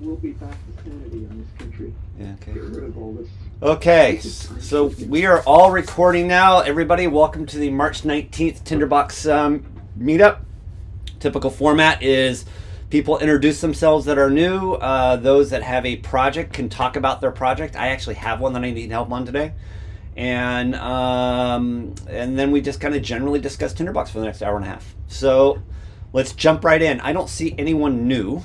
will be back to sanity in this country. Yeah, okay. Get rid of all this. Okay, so we are all recording now. Everybody, welcome to the March 19th Tinderbox Meetup. Typical format is people introduce themselves that are new. Those that have a project can talk about their project. I actually have one that I need help on today. And then we just kind of generally discuss Tinderbox for the next hour and a half. So let's jump right in. I don't see anyone new.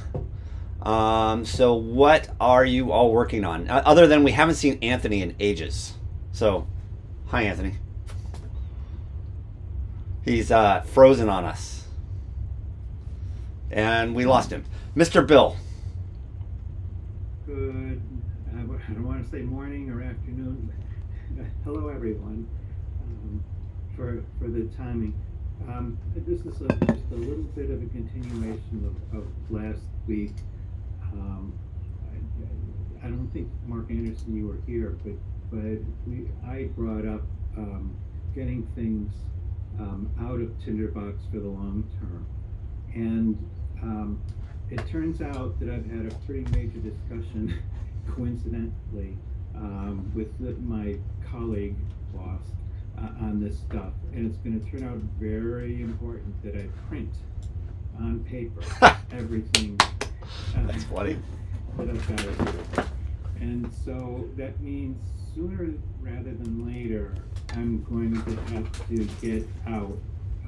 So what are you all working on? Other than we haven't seen Anthony in ages. So, hi Anthony. He's frozen on us. And we lost him. Mr. Bill. Good, I don't want to say morning or afternoon. Hello everyone, for the timing. This is just a little bit of a continuation of last week. I don't think Mark Anderson, you were here, but I brought up getting things out of Tinderbox for the long term, and it turns out that I've had a pretty major discussion, coincidentally, with my colleague boss on this stuff, and it's going to turn out very important that I print on paper everything. That's funny. That I've got to do. And so that means sooner rather than later, I'm going to have to get out.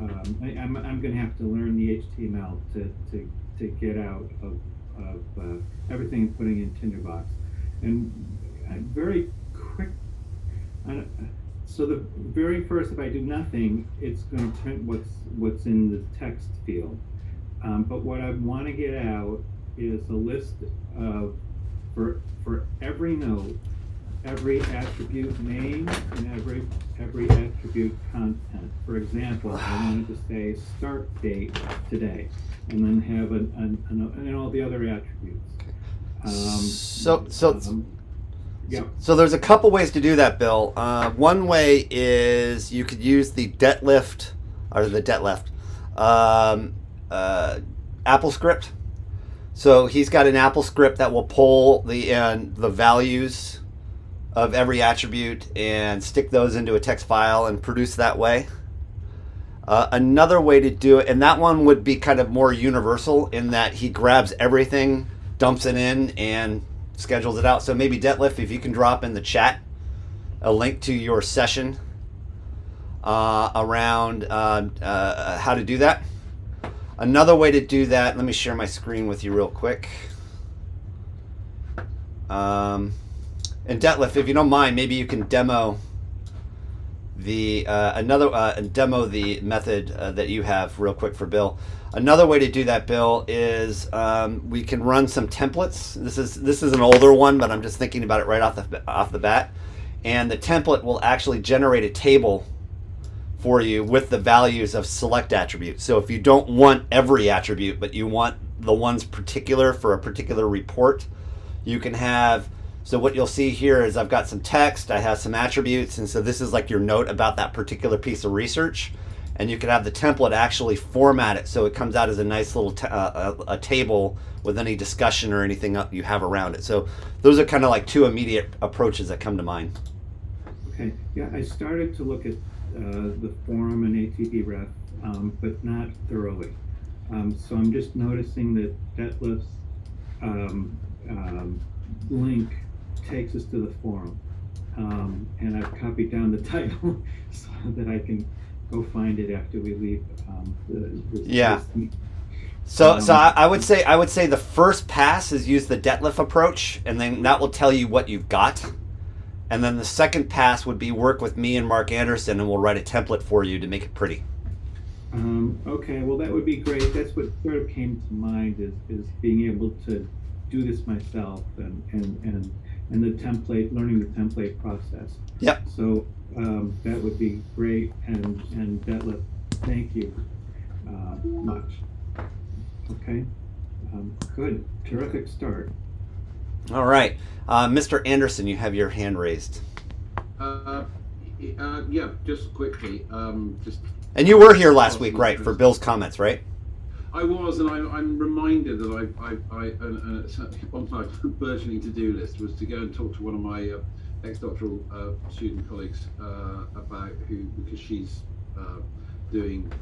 I'm going to have to learn the HTML to get out of everything putting in Tinderbox. And very quick. So the very first, if I do nothing, it's going to print what's in the text field. But what I want to get out is a list of, for every node, every attribute name and every attribute content. For example, I wanted to say start date today, and then have and all the other attributes. Yeah. So there's a couple ways to do that, Bill. One way is you could use the DETLIFT or the DETLIFT Apple script. So he's got an Apple script that will pull the values of every attribute and stick those into a text file and produce that way. Another way to do it, and that one would be kind of more universal in that he grabs everything, dumps it in, and schedules it out. So maybe DETLIFT, if you can drop in the chat a link to your session around how to do that. Another way to do that, let me share my screen with you real quick. And DETLIFT, if you don't mind, maybe you can demo the demo the method that you have real quick for Bill. Another way to do that, Bill, is we can run some templates. This is an older one, but I'm just thinking about it right off the bat. And the template will actually generate a table for you with the values of select attributes. So if you don't want every attribute, but you want the ones particular for a particular report, you can have. So what you'll see here is I've got some text, I have some attributes, and so this is like your note about that particular piece of research. And you can have the template actually format it so it comes out as a nice little a table with any discussion or anything you have around it. So those are kind of like two immediate approaches that come to mind. Okay, yeah, I started to look at the forum and ATB ref, but not thoroughly. So I'm just noticing that DETLIFT's link takes us to the forum. And I've copied down the title so that I can go find it after we leave. Yeah. So I would say the first pass is use the DETLIFT approach, and then that will tell you what you've got. And then the second pass would be work with me and Mark Anderson, and we'll write a template for you to make it pretty. Okay, well that would be great. That's what sort of came to mind is being able to do this myself and the template, learning the template process. Yep. So that would be great, and DETLIFT, thank you much. Okay, good, terrific start. All right, Mr. Anderson, you have your hand raised. Yeah, just quickly, And you were here last week, right, for Bill's comments, right? I was, and I'm reminded that on my burgeoning to-do list was to go and talk to one of my ex-doctoral student colleagues because she's doing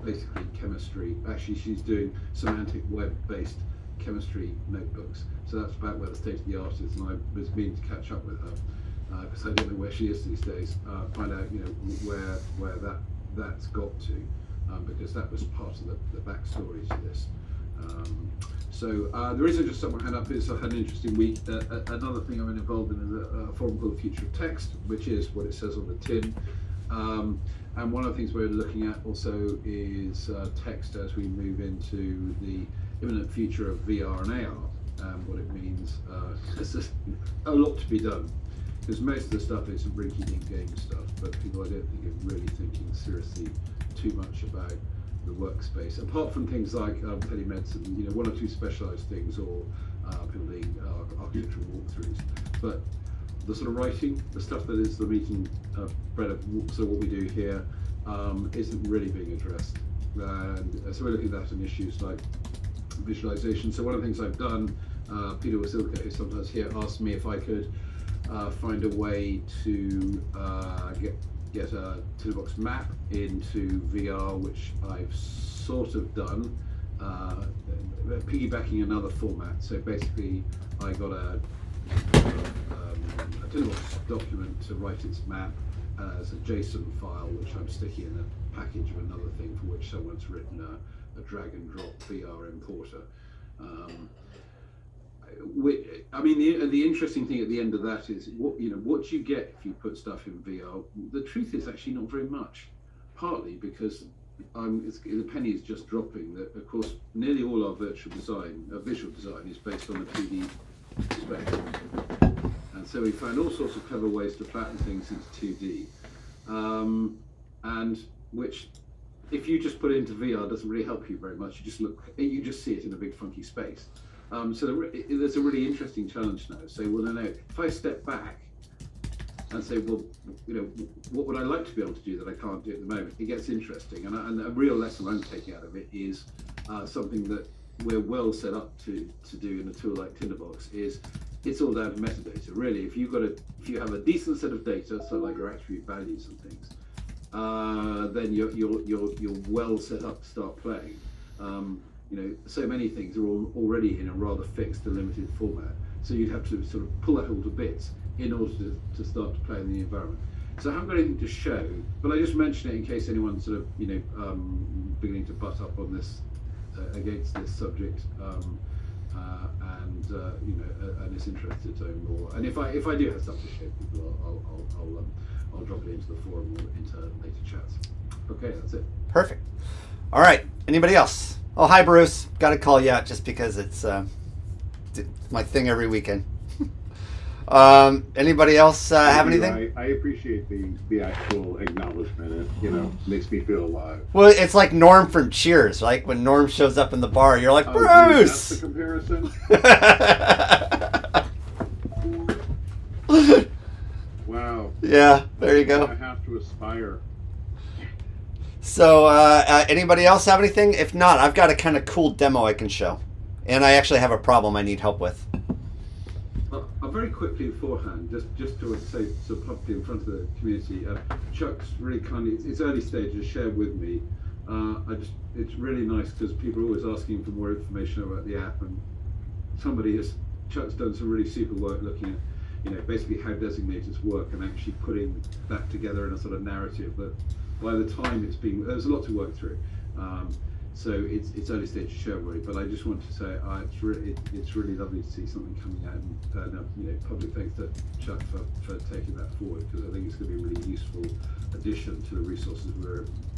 basically chemistry. Actually, she's doing semantic web-based chemistry notebooks. So that's about where the state of the art is, and I was meaning to catch up with her because I don't know where she is these days. Find out, where that's got to. Because that was part of the backstory to this. The reason I just stuck my hand up is I had an interesting week. Another thing I'm involved in is a forum called Future of Text, which is what it says on the tin. And one of the things we're looking at also is text as we move into the imminent future of VR and AR, and what it means. There's just a lot to be done, because most of the stuff is rinky-dink game stuff, but people I don't think are really thinking seriously too much about the workspace, apart from things like telemedicine, one or two specialized things, or people doing architectural walkthroughs. But the sort of writing, the stuff that is the meat and bread of sort of what we do here, isn't really being addressed. And so we're looking at that in issues like visualization. So one of the things I've done, Peter Wasilka, who's sometimes here, asked me if I could find a way to get a Tinderbox map into VR, which I've sort of done, piggybacking another format. So basically, I got a Tinderbox document to write its map as a JSON file, which I'm sticking in a package of another thing for which someone's written a drag and drop VR importer. The interesting thing at the end of that is what do you get if you put stuff in VR? The truth is actually not very much. Partly because the penny is just dropping. That of course nearly all our visual design is based on the 2D spectrum, and so we found all sorts of clever ways to flatten things into 2D, and which, if you just put it into VR, doesn't really help you very much. You just see it in a big funky space. So there's a really interesting challenge now. So, if I step back and say, well, what would I like to be able to do that I can't do at the moment? It gets interesting, and a real lesson I'm taking out of it is something that we're well set up to do in a tool like Tinderbox. Is it's all down to metadata. Really, if you have a decent set of data, so like your attribute values and things, then you're well set up to start playing. So many things are already in a rather fixed and limited format. So you'd have to sort of pull that all to bits in order to start to play in the environment. So I haven't got anything to show, but I just mention it in case anyone's sort of, beginning to butt up on this, against this subject, and is interested to know more. And if I do have stuff to show people, I'll drop it into the forum or into later chats. Okay, that's it. Perfect. All right. Anybody else? Oh, hi, Bruce. Got to call you out just because it's my thing every weekend. Anybody else have anything? I appreciate the actual acknowledgement. It makes me feel alive. Well, it's like Norm from Cheers. Like when Norm shows up in the bar, you're like, Bruce! That's the comparison? Wow. Yeah, there you go. I have to aspire. So, anybody else have anything? If not, I've got a kind of cool demo I can show. And I actually have a problem I need help with. Very quickly beforehand, just to say so publicly in front of the community, Chuck's really kindly, it's early stages, shared with me. It's really nice because people are always asking for more information about the app, and Chuck's done some really super work looking at, basically how designators work and actually putting that together in a sort of narrative that by the time there's a lot to work through. So it's early stage shareable, but I just want to say it's really lovely to see something coming out, and public thanks to Chuck for taking that forward, because I think it's going to be a really useful addition to the resources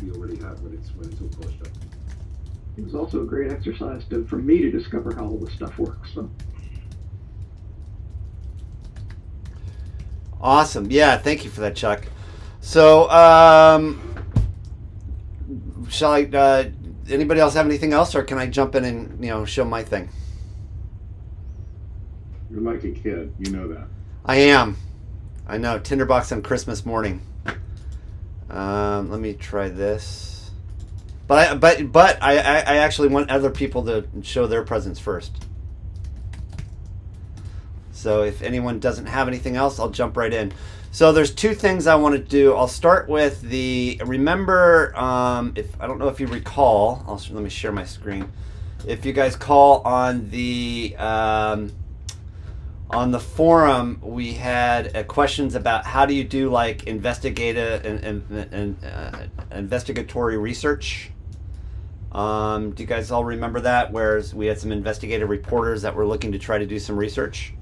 we already have when it's all polished up. It was also a great exercise for me to discover how all this stuff works. So. Awesome. Yeah, thank you for that, Chuck. So, shall I? Anybody else have anything else, or can I jump in and show my thing? You're like a kid, you know that. I am. I know. Tinderbox on Christmas morning. Let me try this. But I actually want other people to show their presence first. So if anyone doesn't have anything else, I'll jump right in. So there's two things I want to do. I'll start with remember, if I don't know if you recall, let me share my screen. If you guys call on the forum, we had questions about how do you do like investigatory research. Do you guys all remember that? Whereas we had some investigative reporters that were looking to try to do some research.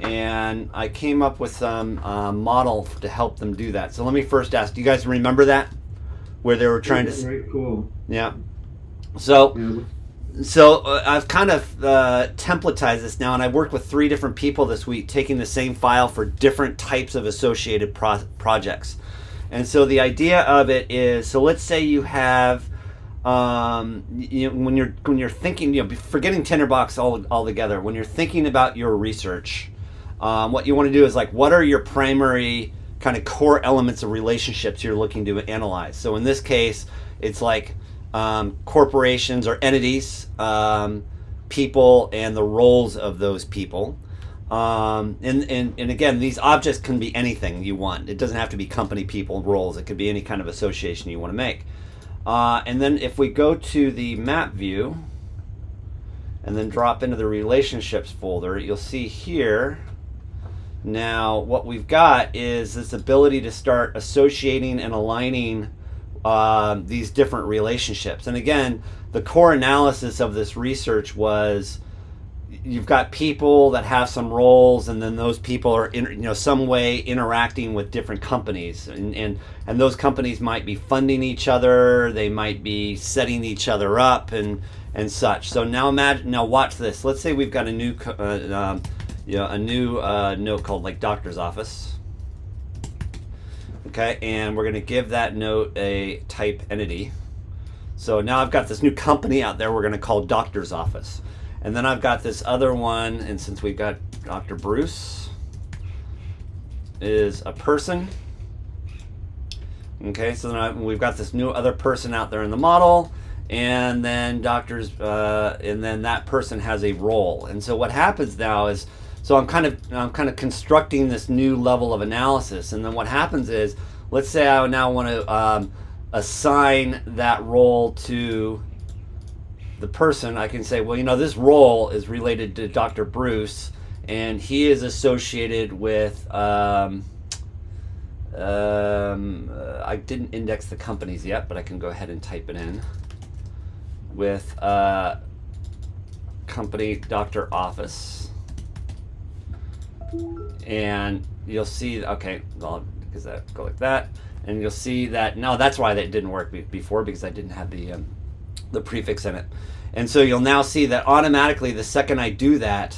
And I came up with some model to help them do that. So let me first ask, do you guys remember that? Where they were trying to... Very cool. Yeah. So... Yeah. So I've kind of templatized this now, and I worked with 3 different people this week, taking the same file for different types of associated projects. And so the idea of it is, so let's say you have, when you're thinking, forgetting Tinderbox altogether, when you're thinking about your research, what you want to do is like, what are your primary kind of core elements of relationships you're looking to analyze? So in this case, it's like corporations or entities, people, and the roles of those people. And again, these objects can be anything you want. It doesn't have to be company, people, roles. It could be any kind of association you want to make. And then if we go to the map view and then drop into the relationships folder, you'll see here now what we've got is this ability to start associating and aligning these different relationships. And again, the core analysis of this research was you've got people that have some roles, and then those people are in some way interacting with different companies, and those companies might be funding each other, they might be setting each other up and such. So now watch this. Let's say we've got a new note called like doctor's office. Okay, and we're going to give that note a type entity. So now I've got this new company out there we're going to call doctor's office. And then I've got this other one, and since we've got Dr. Bruce is a person. Okay, so then we've got this new other person out there in the model, and then and then that person has a role. And so what happens now is, so I'm kind of constructing this new level of analysis, and then what happens is, let's say I now want to assign that role to the person. I can say, well, this role is related to Dr. Bruce, and he is associated with. I didn't index the companies yet, but I can go ahead and type it in with company Dr. Office. And you'll see, okay, because that go like that, and you'll see that now that's why that didn't work before, because I didn't have the prefix in it. And so you'll now see that automatically the second I do that,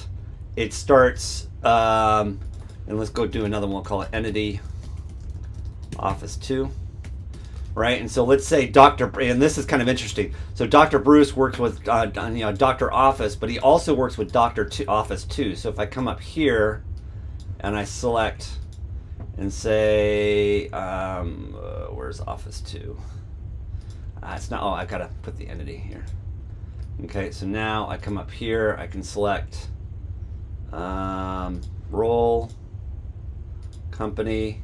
it starts, and let's go do another one. We'll call it entity office 2, right? And so let's say and this is kind of interesting. So Dr. Bruce works with Dr. Office, but he also works with Office 2. So if I come up here and I select and say, where's Office 2? It's not, I gotta put the entity here. Okay, so now I come up here, I can select role, company,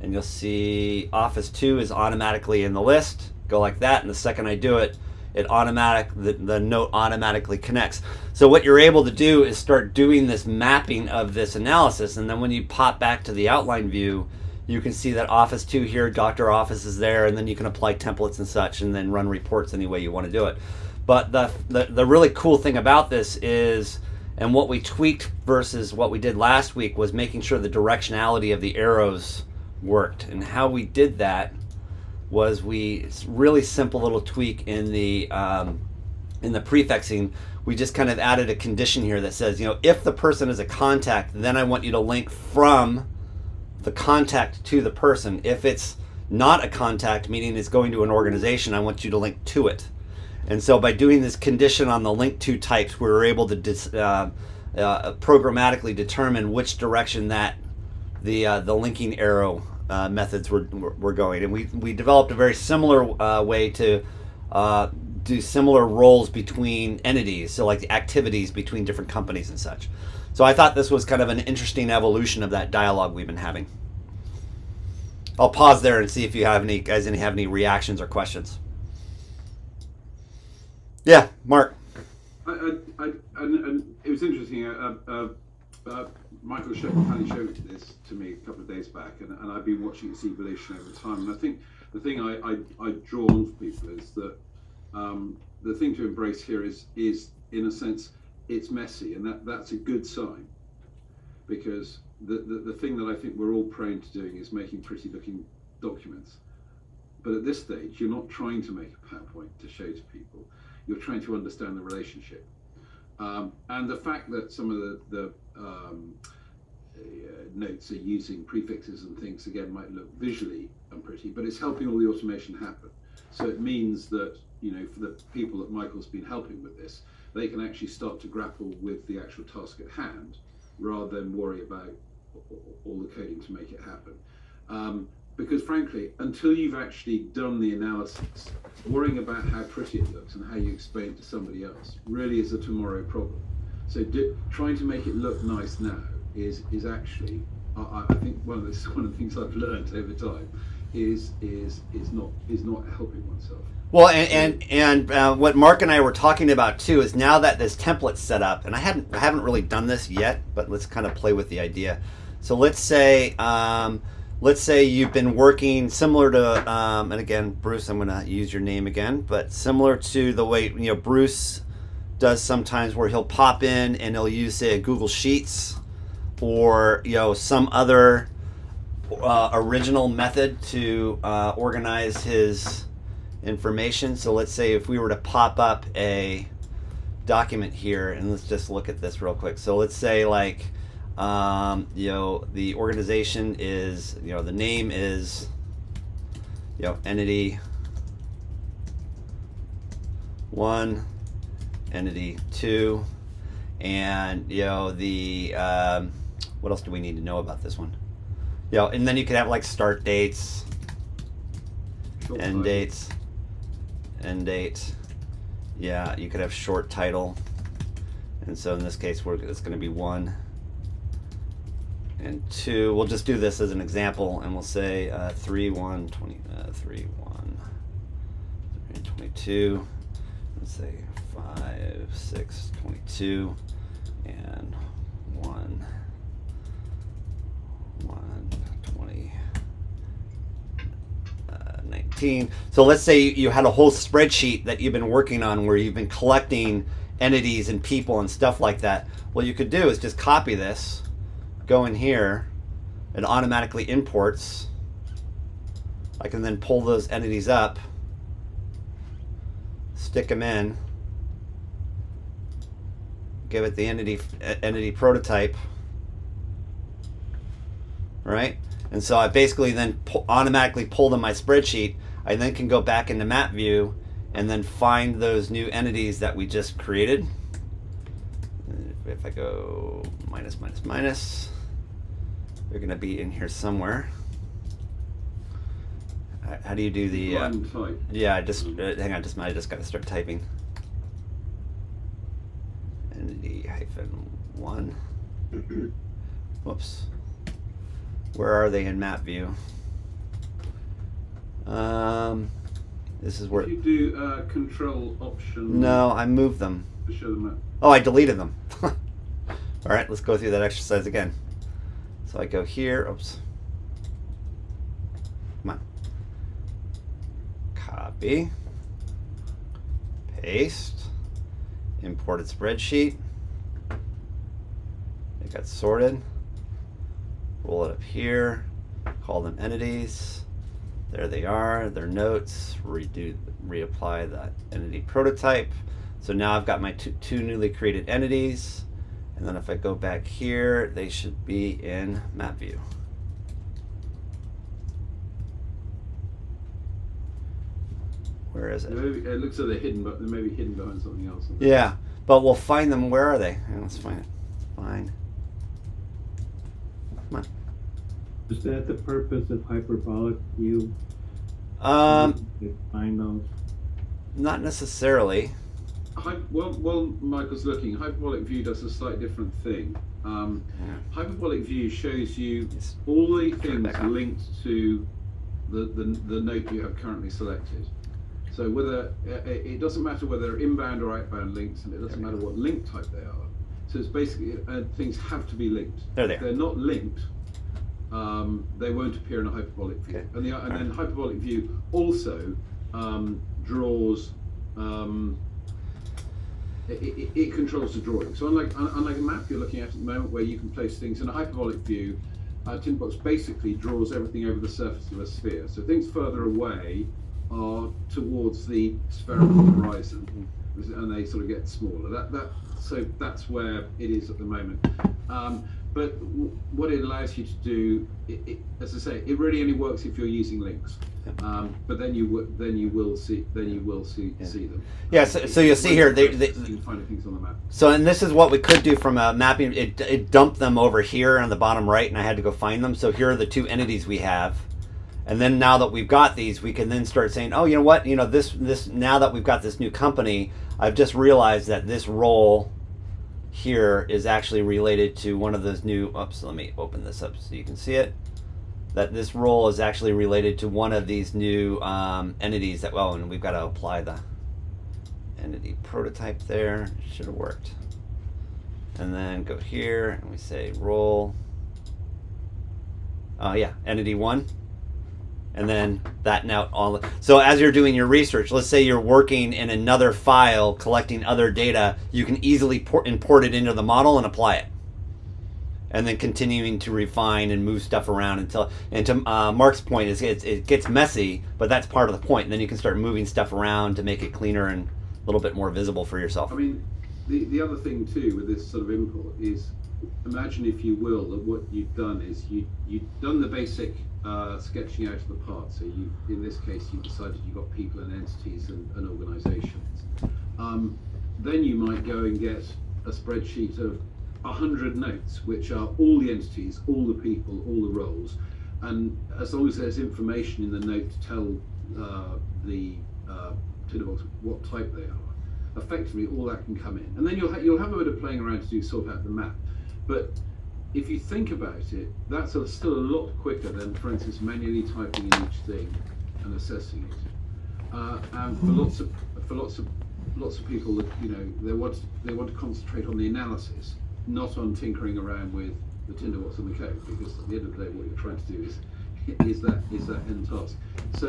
and you'll see Office 2 is automatically in the list. Go like that, and the second I do it, the note automatically connects. So what you're able to do is start doing this mapping of this analysis, and then when you pop back to the outline view, you can see that Office 2 here, Dr. Office is there, and then you can apply templates and such, and then run reports any way you want to do it. But the really cool thing about this is, and what we tweaked versus what we did last week, was making sure the directionality of the arrows worked. And how we did that was it's really simple little tweak in the prefixing. We just kind of added a condition here that says, if the person is a contact, then I want you to link from the contact to the person. If it's not a contact, meaning it's going to an organization, I want you to link to it. And so by doing this condition on the link to types, we were able to programmatically determine which direction that the linking arrow methods were going. And we developed a very similar way to do similar roles between entities, so like the activities between different companies and such. So I thought this was kind of an interesting evolution of that dialogue we've been having. I'll pause there and see if you have any guys have any reactions or questions. Yeah, Mark. And it was interesting. Michael kindly showed this to me a couple of days back, and I've been watching its evolution over time. And I think the thing I draw on for people is that the thing to embrace here is in a sense it's messy, and that's a good sign, because the thing that I think we're all prone to doing is making pretty looking documents. But at this stage, you're not trying to make a PowerPoint to show to people. You're trying to understand the relationship. And the fact that some of the notes are using prefixes and things, again, might look visually unpretty, but it's helping all the automation happen. So it means that, you know, for the people that Michael's been helping with this, they can actually start to grapple with the actual task at hand, rather than worry about all the coding to make it happen. Because frankly, until you've actually done the analysis, worrying about how pretty it looks and how you explain it to somebody else really is a tomorrow problem. So trying to make it look nice now is actually, I think one of the things I've learned over time is not helping oneself. Well, and what Mark and I were talking about too is now that this template's set up, and I haven't really done this yet, but let's kind of play with the idea. So let's say you've been working similar to, and again, Bruce, I'm going to use your name again, but similar to the way, you know, Bruce does sometimes, where he'll pop in and he'll use, say, a Google Sheets or, you know, some other original method to organize his information. So let's say if we were to pop up a document here, and let's just look at this real quick. So let's say, like, you know, the organization is, you know, the name is, you know, entity 1, entity 2, and, you know, the what else do we need to know about this one? You know, and then you could have like start dates, end dates, end date. Yeah, you could have short title, and so in this case, it's going to be 1 and 2. We'll just do this as an example, and we'll say 3/1/22. Let's say 5/6/22 and 1/1/2019. So let's say you had a whole spreadsheet that you've been working on where you've been collecting entities and people and stuff like that. What you could do is just copy this, go in here, it automatically imports. I can then pull those entities up, stick them in, give it the entity prototype, right? And so I basically then automatically pull them my spreadsheet. I then can go back into map view and then find those new entities that we just created. If I go minus, minus, minus, they're going to be in here somewhere. How do you do the? Yeah, hang on, I just got to start typing. Entity -1. Whoops. Where are they in map view? This is where. Did you do Control Option? No, I moved them. To show them that. Oh, I deleted them. All right, let's go through that exercise again. So I go here. Oops. Come on. Copy. Paste. Imported spreadsheet. It got sorted. Roll it up here. Call them entities. There they are. Their notes. Reapply that entity prototype. So now I've got my two newly created entities. And then if I go back here, they should be in map view. Where is it? Maybe, it looks like they're hidden, but they may be hidden behind something else. Yeah, but we'll find them. Where are they? Let's find it. Find. Come on. Is that the purpose of hyperbolic view? Um, Find those. Not necessarily. While Michael's looking, hyperbolic view does a slightly different thing. Hyperbolic view shows you all the things linked to the note you have currently selected. So whether it doesn't matter whether they're inbound or outbound links, and it doesn't matter what link type they are. So it's basically things have to be linked. They're there. If they're not linked, they won't appear in a hyperbolic view. Okay. And then hyperbolic view also draws. It controls the drawing. So unlike a map you're looking at the moment, where you can place things in a hyperbolic view, Tinderbox basically draws everything over the surface of a sphere. So things further away are towards the spherical horizon, and they sort of get smaller. So that's where it is at the moment. But what it allows you to do, as I say, it really only works if you're using links. But then you will see them. Yeah. So you'll see here you can find things on the map. So, and this is what we could do from a mapping. It dumped them over here on the bottom right, and I had to go find them. So here are the two entities we have. And then now that we've got these, we can then start saying, oh, you know what? This now that we've got this new company, I've just realized that this role here is actually related to one of those new, oops, let me open this up so you can see it, that this role is actually related to one of these new entities that, well, and we've got to apply the entity prototype there. Should have worked. And then go here and we say role, yeah, entity 1. And then that now all. So as you're doing your research, let's say you're working in another file collecting other data, you can easily import it into the model and apply it. And then continuing to refine and move stuff around until, and to Mark's point, is it gets messy, but that's part of the point. And then you can start moving stuff around to make it cleaner and a little bit more visible for yourself. I mean, the other thing too with this sort of import is, imagine if you will that what you've done is you've done the basic sketching out of the parts. So in this case, you decided you got people and entities and organizations. Then you might go and get a spreadsheet of 100 notes, which are all the entities, all the people, all the roles. And as long as there's information in the note to tell the Tinderbox what type they are, effectively all that can come in. And then you'll have a bit of playing around to sort out the map. But if you think about it, that's still a lot quicker than, for instance, manually typing in each thing and assessing it. And for lots of people, that they want to concentrate on the analysis, not on tinkering around with the Tinderbox and the code, because at the end of the day, what you're trying to do is that end task. So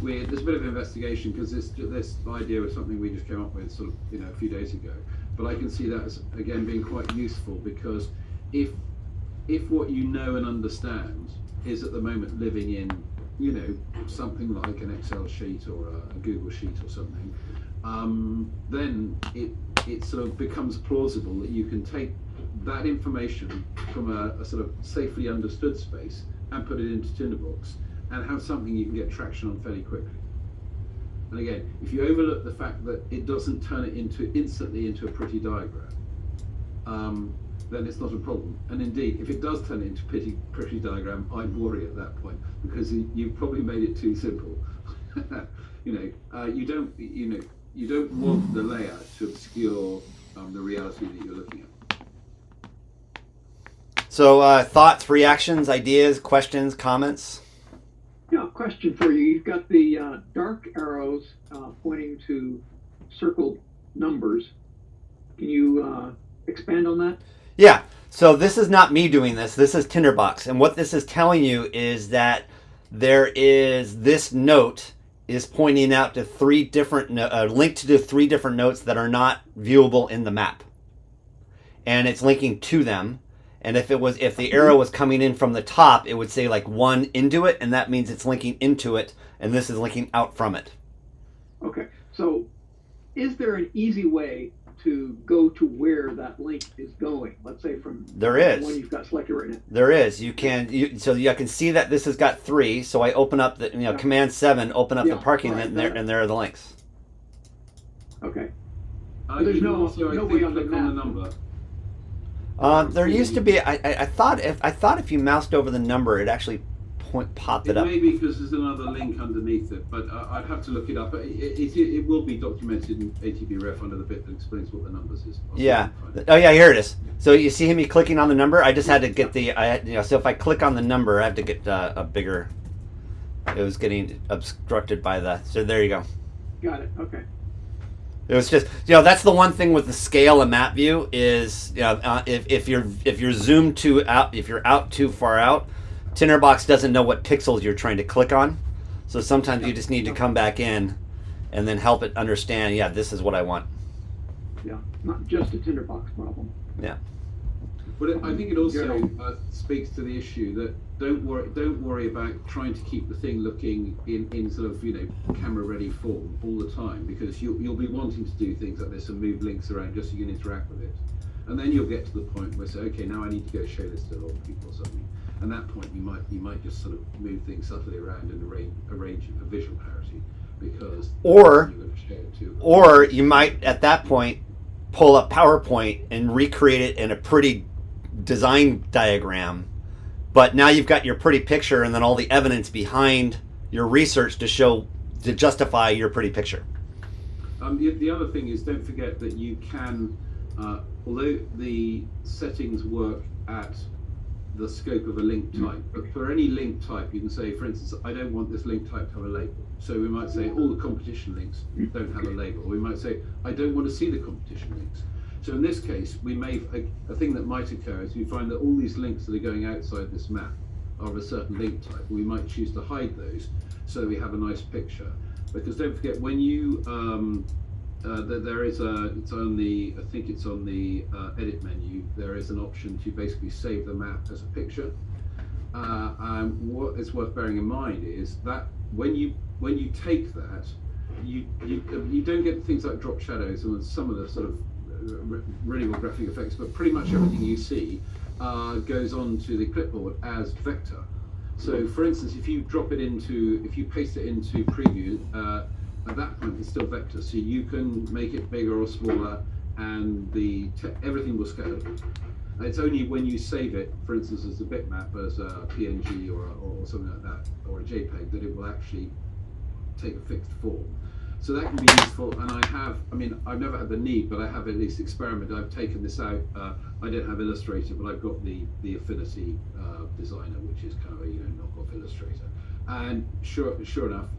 there's a bit of investigation, because this idea was something we just came up with sort of a few days ago. But I can see that as, again, being quite useful, because if what you know and understand is at the moment living in something like an Excel sheet or a Google sheet or something, then it sort of becomes plausible that you can take that information from a sort of safely understood space and put it into Tinderbox and have something you can get traction on fairly quickly. And again, if you overlook the fact that it doesn't turn it instantly into a pretty diagram, then it's not a problem. And indeed, if it does turn it into a pretty diagram, I'd worry at that point, because you've probably made it too simple. You don't want the layout to obscure the reality that you're looking at. So thoughts, reactions, ideas, questions, comments? Yeah, question for you. You've got the dark arrows pointing to circled numbers. Can you expand on that? Yeah. So this is not me doing this. This is Tinderbox. And what this is telling you is that there is this note is pointing out to three different, linked to three different notes that are not viewable in the map. And it's linking to them. And if the arrow was coming in from the top, it would say like 1 into it, and that means it's linking into it, and this is linking out from it. Okay, so is there an easy way to go to where that link is going? Let's say from there is the one you've got selected right now. There is. You can. So you can see that this has got 3. So I open up the Command 7, open up the parking, right, and there are the links. Okay. There's no way on the number. There used to be. I thought if you moused over the number, it actually pop it It up. may be because there's another link underneath it, but I'd have to look it up. It will be documented in ATB-ref under the bit that explains what the numbers is. I'll see if I Yeah. can find it. Oh yeah, here it is. So you see me clicking on the number? I just had to get so if I click on the number, I have to get a bigger. It was getting obstructed by so there you go. Got it. Okay. It was just, that's the one thing with the scale of map view is, if you're zoomed if you're out too far out, Tinderbox doesn't know what pixels you're trying to click on. So sometimes you just need to come back in and then help it understand, this is what I want. Yeah. Not just a Tinderbox problem. Yeah. But I think it also speaks to the issue that don't worry about trying to keep the thing looking in sort of camera ready form all the time, because you'll be wanting to do things like this and move links around just so you can interact with it, and then you'll get to the point where say, okay, now I need to go show this to a lot of people or something, and at that point you might just sort of move things subtly around and arrange a visual clarity, because Or you're going to show it to. Or you might at that point pull up PowerPoint and recreate it in a pretty design diagram, but now you've got your pretty picture and then all the evidence behind your research to justify your pretty picture. The other thing is, don't forget that you can, although the settings work at the scope of a link type, but for any link type you can say, for instance, I don't want this link type to have a label. So we might say all the competition links don't have a label. Or we might say, I don't want to see the competition links. So in this case, we may, a thing that might occur is we find that all these links that are going outside this map are of a certain link type. We might choose to hide those so that we have a nice picture. Because don't forget, when you, it's on the edit menu, there is an option to basically save the map as a picture. And what is worth bearing in mind is that when you take that, you don't get things like drop shadows and some of the sort of really well graphic effects, but pretty much everything you see goes onto the clipboard as vector. So for instance, if you paste it into preview, at that point it's still vector, so you can make it bigger or smaller and everything will scale. It's only when you save it, for instance, as a bitmap, as a PNG or something like that, or a JPEG, that it will actually take a fixed form. So that can be useful, and I've never had the need, but I have at least experimented. I've taken this out. I don't have Illustrator, but I've got the Affinity Designer, which is kind of a knockoff Illustrator. And sure enough,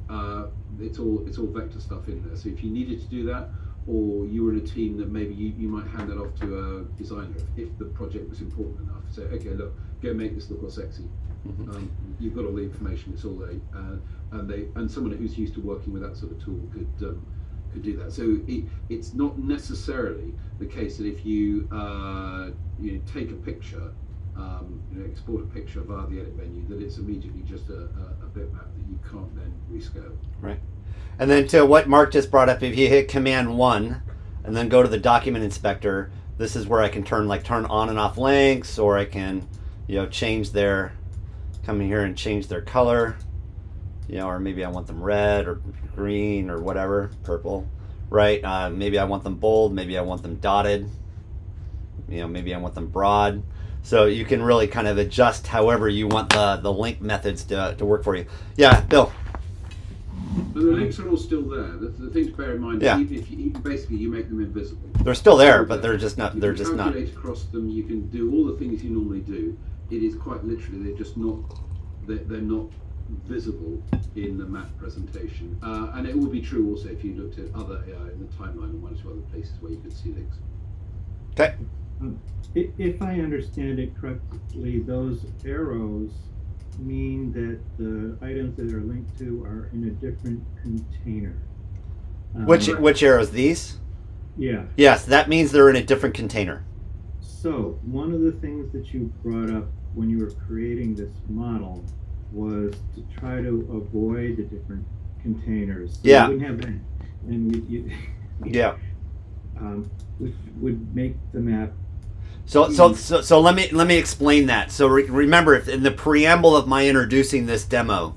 it's all vector stuff in there. So if you needed to do that, or you were in a team that maybe you might hand that off to a designer if the project was important enough. Say, okay, look, go make this look all sexy. Mm-hmm. You've got all the information. It's all there, and someone who's used to working with that sort of tool could do that. So it's not necessarily the case that if you take a picture, export a picture via the edit menu, that it's immediately just a bitmap that you can't then rescale. Right. And then to what Mark just brought up, if you hit Command 1 and then go to the document inspector, this is where I can turn on and off links, or I can come in here and change their color, or maybe I want them red or green or whatever, purple, right? Maybe I want them bold, maybe I want them dotted, maybe I want them broad. So you can really kind of adjust however you want the link methods to work for you. Yeah, Bill. But the links are all still there. The thing to bear in mind is even if you make them invisible. They're still there, but they're just not. You can calculate across them. You can do all the things you normally do. It is quite literally they're just not. They're not visible in the map presentation. And it will be true also if you looked at other in the timeline and one or two other places where you could see links. Okay. If I understand it correctly, those arrows mean that the items that are linked to are in a different container. Which arrows? These? Yeah. Yes, that means they're in a different container. So one of the things that you brought up when you were creating this model was to try to avoid the different containers. So Yeah. you wouldn't have that, and Yeah. Which would make the map. So let me explain that. So remember, in the preamble of my introducing this demo,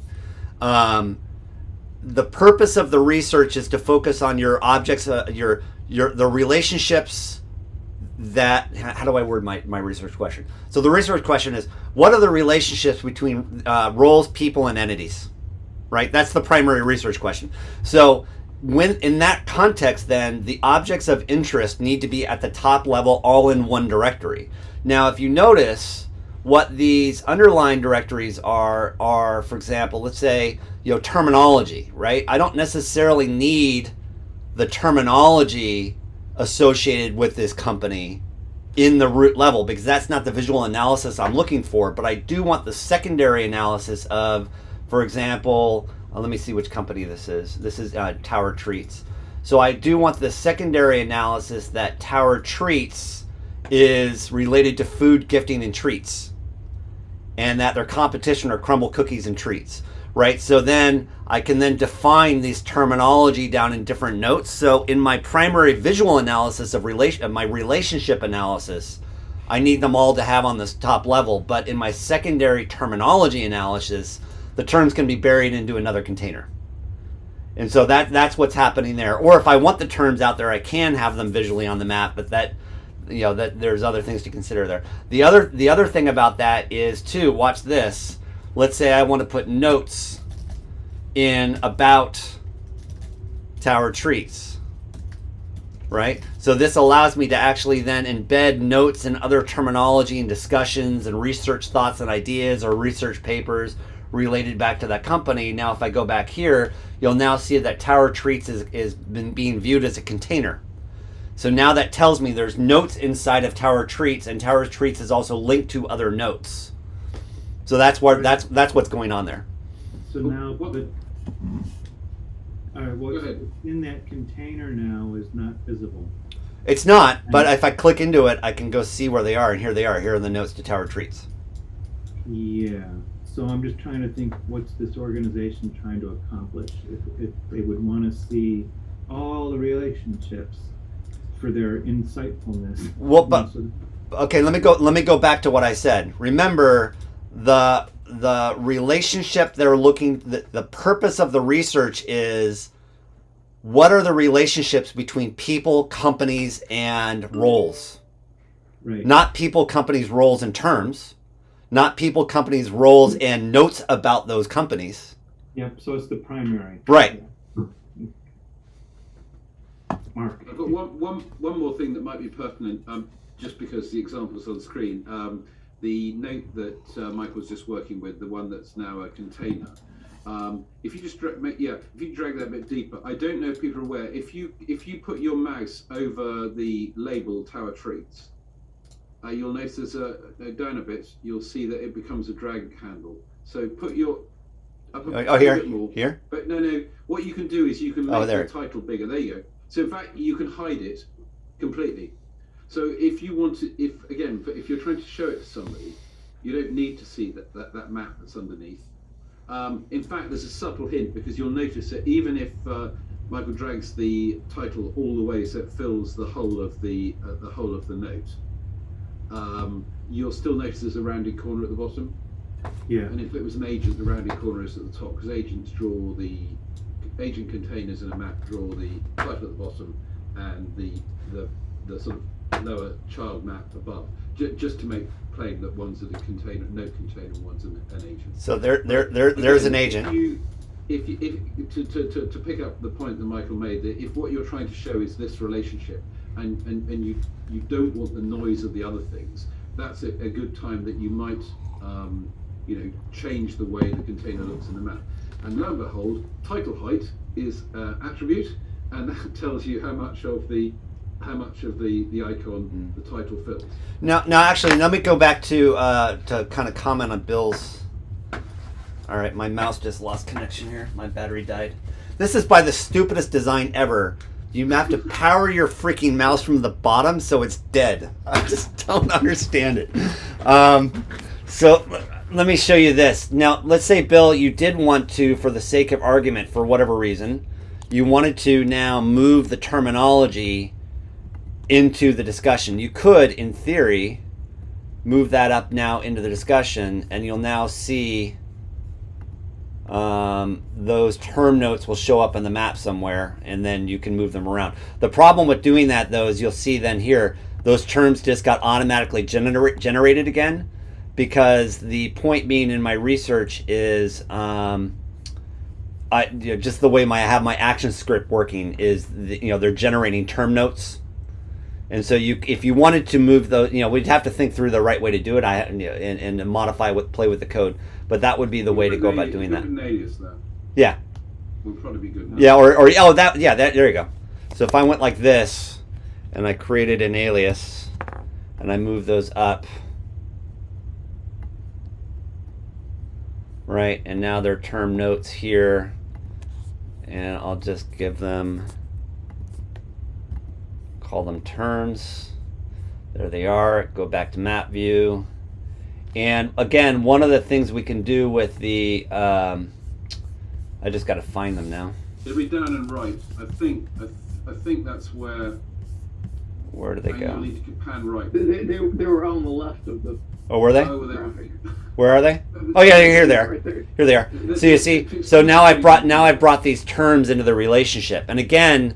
the purpose of the research is to focus on your objects, the relationships that, how do I word my research question? So the research question is, what are the relationships between roles, people, and entities? Right? That's the primary research question. So when in that context, then the objects of interest need to be at the top level, all in one directory. Now, if you notice, what these underlying directories are, for example, let's say, terminology, right? I don't necessarily need the terminology associated with this company in the root level, because that's not the visual analysis I'm looking for, but I do want the secondary analysis of, for example, let me see which company this is. This is Tower Treats. So I do want the secondary analysis that Tower Treats is related to food, gifting, and treats, and that their competition are crumble cookies and treats, right? So then I can then define these terminology down in different notes. So in my primary visual analysis of my relationship analysis, I need them all to have on this top level, but in my secondary terminology analysis, the terms can be buried into another container. And so that's what's happening there. Or if I want the terms out there, I can have them visually on the map, but that there's other things to consider there. The other thing about that is too, watch this. Let's say I want to put notes in about Tower Treats, right? So this allows me to actually then embed notes and other terminology and discussions and research thoughts and ideas or research papers related back to that company. Now, if I go back here, you'll now see that Tower Treats is being viewed as a container. So now that tells me there's notes inside of Tower Treats, and Tower Treats is also linked to other notes. So that's what's going on there. So now, What- but Go what's ahead. in that container now is not visible. It's not, but if I click into it, I can go see where they are, and here they are. Here are the notes to Tower Treats. Yeah. So I'm just trying to think, what's this organization trying to accomplish? If they would want to see all the relationships for their insightfulness. Well, but So- okay, let me go back to what I said. Remember, the relationship they're looking, the purpose of the research is, what are the relationships between people, companies, and roles? right. Not people, companies, roles, and terms. Not people, companies, roles, and notes about those companies. Yep. So it's the primary. Right. Mark. I've got one more thing that might be pertinent, just because the example's on the screen. The note that Michael's just working with, the one that's now a container. If you just drag that a bit deeper, I don't know if people are aware. If you put your mouse over the label Tower Treats, you'll notice down a bit, you'll see that it becomes a drag handle. So put your up a Here, bit more. here. But no. What you can do is you can make there. the title bigger. There you go. So in fact, you can hide it completely. So if you want to, if you're trying to show it to somebody, you don't need to see that map that's underneath. In fact, there's a subtle hint, because you'll notice that even if Michael drags the title all the way so it fills the whole of the note, you'll still notice there's a rounded corner at the bottom. Yeah. And if it was an agent, the rounded corner is at the top, because agents draw the agent containers in a map, draw the title at the bottom and the sort of lower child map above, just to make plain that one's a container, no container, one's an agent. So there's an agent. If to pick up the point that Michael made, that if what you're trying to show is this relationship, and you don't want the noise of the other things, that's a good time that you might change the way the container looks in the map. And lo and behold, title height is attribute, and that tells you how much of the icon the title fills. Now, actually, let me go back to kind of comment on Bill's. All right, my mouse just lost connection here. My battery died. This is by the stupidest design ever. You have to power your freaking mouse from the bottom so it's dead. I just don't understand it. So let me show you this. Now, let's say, Bill, you did want to, for the sake of argument, for whatever reason, you wanted to now move the terminology into the discussion. You could, in theory, move that up now into the discussion, and you'll now see those term notes will show up on the map somewhere, and then you can move them around. The problem with doing that, though, is you'll see then here, those terms just got automatically generated again, because the point being in my research is just the way I have my action script working is they're generating term notes. And so if you wanted to move those, we'd have to think through the right way to do it. And modify play with the code, but that would be the way to go about doing that. An alias, though. Yeah. Would probably be good. Yeah, there you go. So if I went like this, and I created an alias, and I move those up, right, and now they're term notes here, and I'll just give them. Call them terms. There they are. Go back to map view. And again, one of the things we can do with the, I just got to find them now. It'll be down and right. I think that's where. Where do they go? You'll need to pan right. They were on the left of the. Oh, were they? Oh, they Where are they? Oh yeah, here they are. Right there. Here they are. So you see, so now I've brought these terms into the relationship, and again.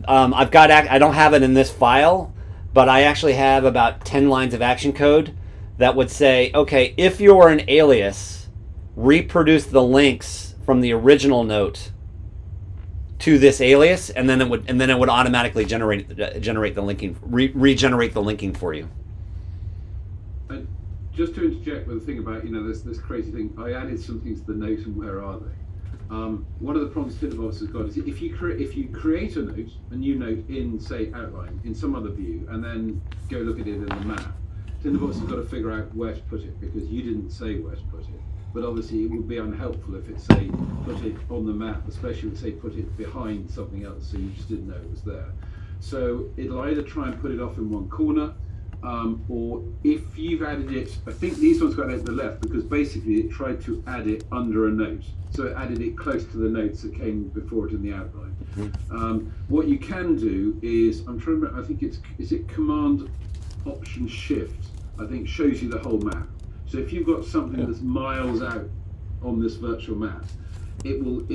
I don't have it in this file, but I actually have about 10 lines of action code that would say, okay, if you're an alias, reproduce the links from the original note to this alias, and then it would automatically generate the linking, regenerate the linking for you. Just to interject with the thing about this crazy thing, I added something to the note, and where are they? One of the problems Tinderbox has got is if you create a note, a new note in, say, outline in some other view, and then go look at it in the map, Tinderbox has got to figure out where to put it, because you didn't say where to put it. But obviously it would be unhelpful if it say put it on the map, especially if it say put it behind something else, so you just didn't know it was there. So it'll either try and put it off in one corner, or if you've added it, I think these ones got added at the left because basically it tried to add it under a note. So it added it close to the notes that came before it in the outline. What you can do is, I'm trying to remember, I think is it Command Option Shift, I think shows you the whole map. So if you've got something that's miles out on this virtual map, it will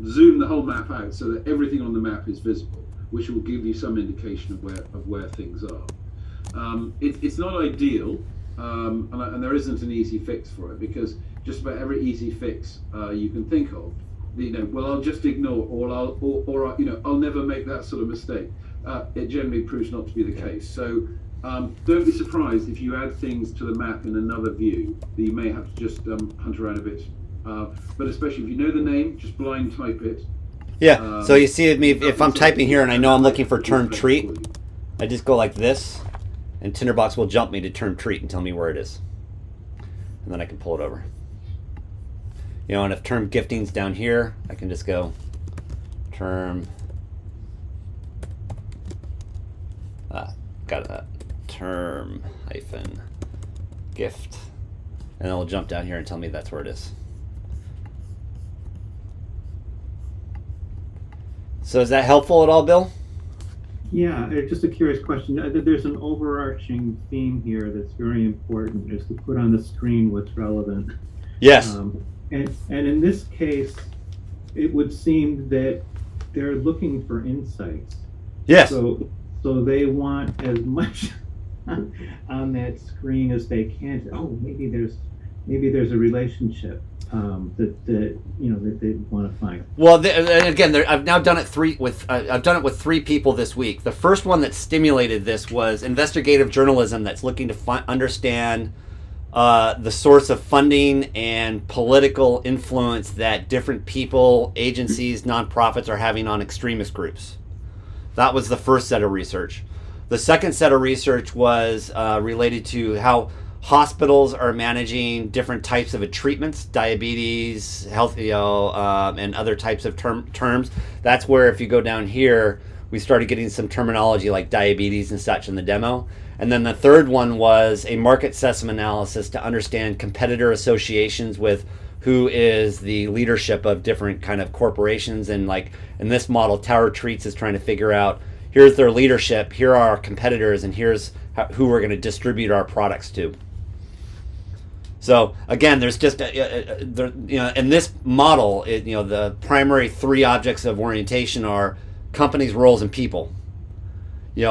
zoom the whole map out so that everything on the map is visible, which will give you some indication of where things are. It's not ideal, and there isn't an easy fix for it, because just about every easy fix you can think of, well, I'll just ignore, or I'll never make that sort of mistake. It generally proves not to be the case. So don't be surprised if you add things to the map in another view that you may have to just hunt around a bit. But especially if you know the name, just blind type it. Yeah. So you see, if I'm typing here and I know I'm looking for term treat, I just go like this. And Tinderbox will jump me to term treat and tell me where it is. And then I can pull it over. And if term gifting's down here, I can just go term, got that, term hyphen gift. And then it'll jump down here and tell me that's where it is. So is that helpful at all, Bill? Yeah, just a curious question. There's an overarching theme here that's very important, is to put on the screen what's relevant. Yes. And in this case, it would seem that they're looking for insights. Yes. So they want as much on that screen as they can. Oh, maybe there's a relationship that they want to find. Well, and again, I've now done it I've done it with 3 people this week. The first one that stimulated this was investigative journalism that's looking to understand the source of funding and political influence that different people, agencies, nonprofits are having on extremist groups. That was the first set of research. The second set of research was related to how hospitals are managing different types of treatments, diabetes, health, and other types of terms. That's where, if you go down here, we started getting some terminology like diabetes and such in the demo. And then the third one was a market assessment analysis to understand competitor associations with who is the leadership of different kind of corporations. And like in this model, Tower Treats is trying to figure out, here's their leadership, here are our competitors, and here's who we're going to distribute our products to. So again, there's just in this model, the primary 3 objects of orientation are companies, roles, and people.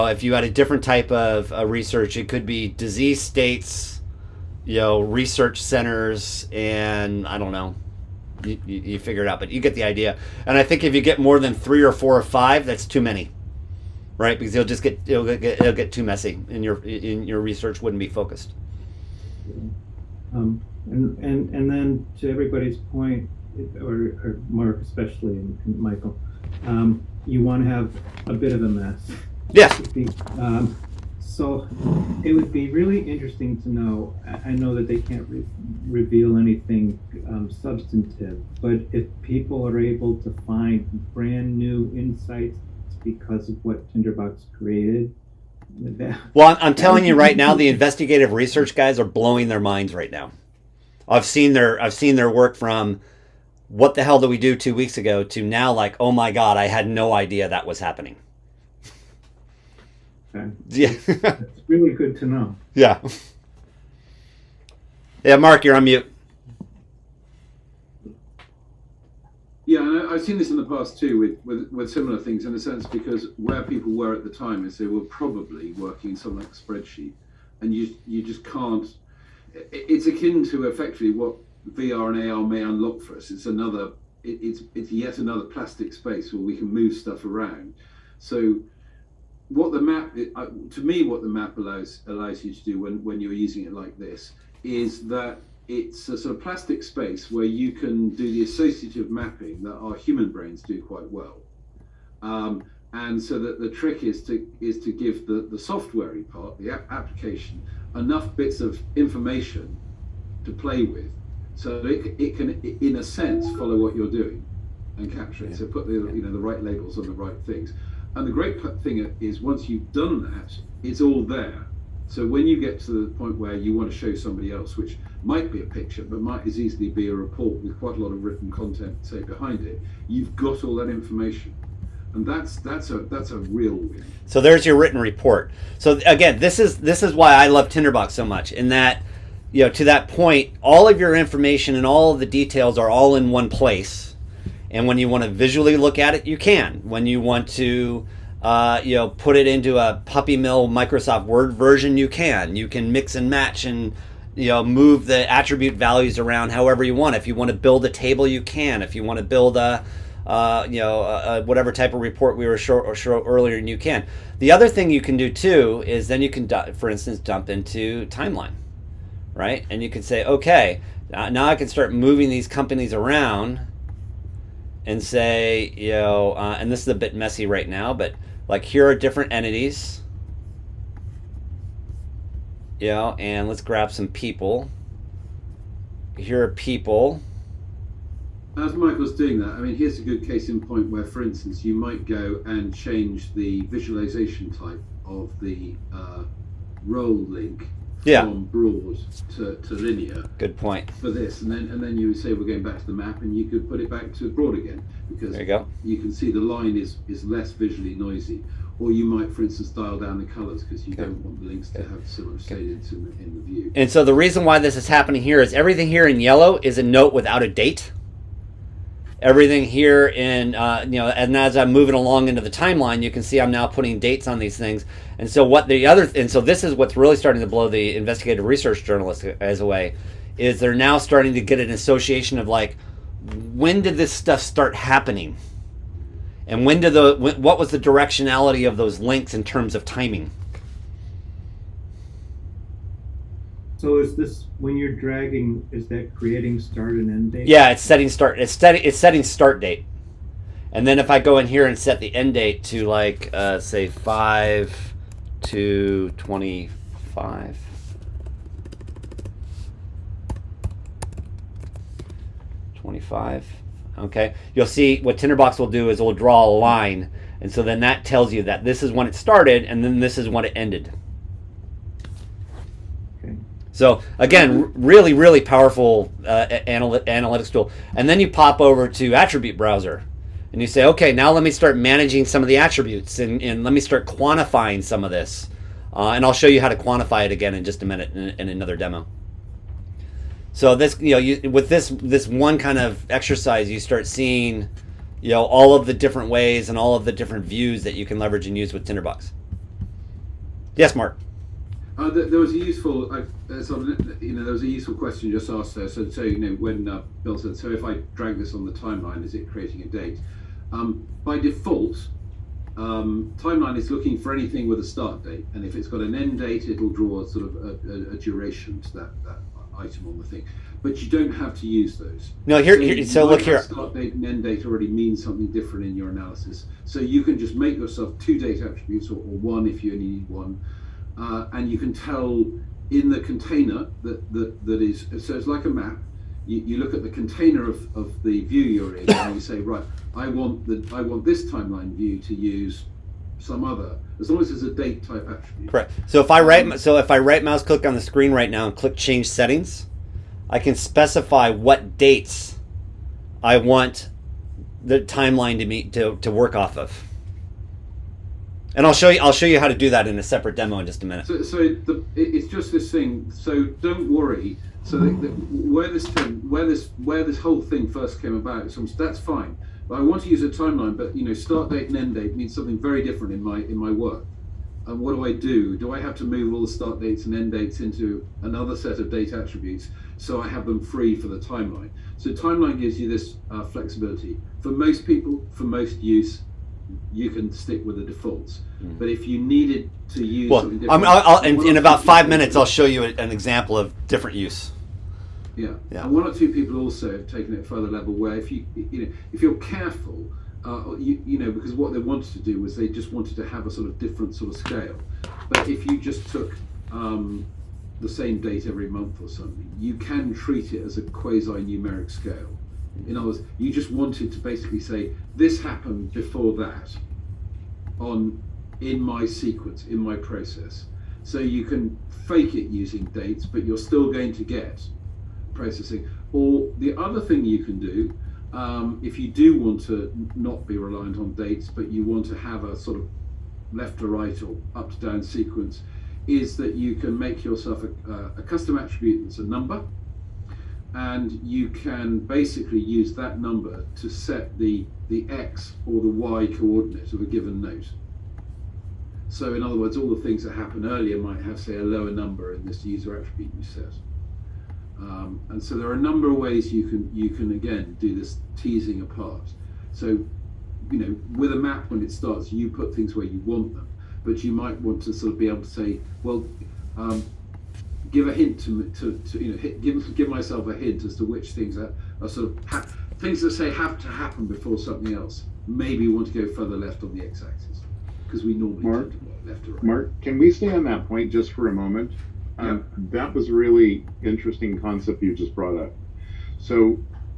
if you had a different type of research, it could be disease states, research centers, and I don't know. You figure it out, but you get the idea. And I think if you get more than 3 or 4 or 5, that's too many, right? Because it'll get too messy, and your research wouldn't be focused. And then to everybody's point, or Mark especially, and Michael, you want to have a bit of a mess. Yes. So it would be really interesting to know. I know that they can't reveal anything substantive, but if people are able to find brand new insights because of what Tinderbox created. Well, I'm telling you right now, the investigative research guys are blowing their minds right now. I've seen their work from what the hell did we do 2 weeks ago to now, like, oh my God, I had no idea that was happening. Okay. Yeah. It's really good to know. Yeah. Yeah, Mark, you're on mute. Yeah, and I've seen this in the past too with similar things, in a sense, because where people were at the time is they were probably working in something like a spreadsheet, and you just can't. It's akin to effectively what VR and AR may unlock for us. It's yet another plastic space where we can move stuff around. So what the map, to me, what the map allows you to do when you're using it like this is that it's a sort of plastic space where you can do the associative mapping that our human brains do quite well. And so that the trick is to give the software-y part, the application, enough bits of information to play with, so that it can, in a sense, follow what you're doing and capture it. So put the right labels on the right things. And the great thing is, once you've done that, it's all there. So when you get to the point where you want to show somebody else, which might be a picture, but might as easily be a report with quite a lot of written content, say, behind it, you've got all that information. And that's a real win. So there's your written report. So again, this is why I love Tinderbox so much, in that, to that point, all of your information and all of the details are all in one place. And when you want to visually look at it, you can. When you want to, put it into a puppy mill Microsoft Word version, you can. You can mix and match and, move the attribute values around however you want. If you want to build a table, you can. If you want to build whatever type of report we were show earlier, and you can. The other thing you can do too is then you can, for instance, dump into timeline, right? And you can say, okay, now I can start moving these companies around and say, and this is a bit messy right now, but like here are different entities, and let's grab some people. Here are people. As Michael's doing that, I mean, here's a good case in point where, for instance, you might go and change the visualization type of the role link from broad to linear. Good point. For this, and then you would say we're going back to the map, and you could put it back to broad again, because there you go. You can see the line is less visually noisy. Or you might, for instance, dial down the colors because you don't want the links to have so much shaded in the view. And so the reason why this is happening here is everything here in yellow is a note without a date. Everything here in, and as I'm moving along into the timeline, you can see I'm now putting dates on these things. And so so this is what's really starting to blow the investigative research journalists as away, is they're now starting to get an association of like, when did this stuff start happening? And what was the directionality of those links in terms of timing? So is this, when you're dragging, is that creating start and end date? Yeah, it's setting start. It's setting start date, and then if I go in here and set the end date to like say 5/2/25. Okay, you'll see what Tinderbox will do is it will draw a line, and so then that tells you that this is when it started, and then this is when it ended. So again, really, really powerful analytics tool. And then you pop over to Attribute Browser, and you say, okay, now let me start managing some of the attributes, and let me start quantifying some of this. And I'll show you how to quantify it again in just a minute in another demo. So this, with this one kind of exercise, you start seeing, all of the different ways and all of the different views that you can leverage and use with Tinderbox. Yes, Mark. There was a useful, there was a useful question just asked there. So when Bill said, so if I drag this on the timeline, is it creating a date? By default, timeline is looking for anything with a start date, and if it's got an end date, it'll draw sort of a duration to that item on the thing. But you don't have to use those. No, so look here. Start date and end date already means something different in your analysis. So you can just make yourself 2 date attributes, or one if you only need one. And you can tell in the container that is, so it's like a map. You look at the container of the view you're in, and you say, right, I want this timeline view to use some other, as long as it's a date type attribute. Correct. So if I right mouse click on the screen right now and click change settings, I can specify what dates I want the timeline to work off of. And I'll show you how to do that in a separate demo in just a minute. So it's just this thing. So don't worry. So where this whole thing first came about, so that's fine. But I want to use a timeline. But start date and end date means something very different in my work. And what do? Do I have to move all the start dates and end dates into another set of date attributes so I have them free for the timeline? So timeline gives you this flexibility. For most people, for most use, you can stick with the defaults. But if you needed to use something different, in about 5 minutes, I'll show you an example of different use. Yeah. And 1 or 2 people also have taken it further level where if you're careful, because what they wanted to do was they just wanted to have a sort of different sort of scale. But if you just took the same date every month or something, you can treat it as a quasi-numeric scale. In other words, you just wanted to basically say, this happened before that in my sequence, in my process. So you can fake it using dates, but you're still going to get processing. Or the other thing you can do, if you do want to not be reliant on dates, but you want to have a sort of left to right or up to down sequence, is that you can make yourself a custom attribute that's a number, and you can basically use that number to set the X or the Y coordinate of a given note. So in other words, all the things that happened earlier might have, say, a lower number in this user attribute you set. And so there are a number of ways you can again do this teasing apart. So with a map, when it starts, you put things where you want them, but you might want to sort of be able to say, well, give a hint give myself a hint as to which things are sort of things that say have to happen before something else. Maybe you want to go further left on the x-axis, because we normally tend to go left to right. Mark, can we stay on that point just for a moment? Yeah. That was a really interesting concept you just brought up. So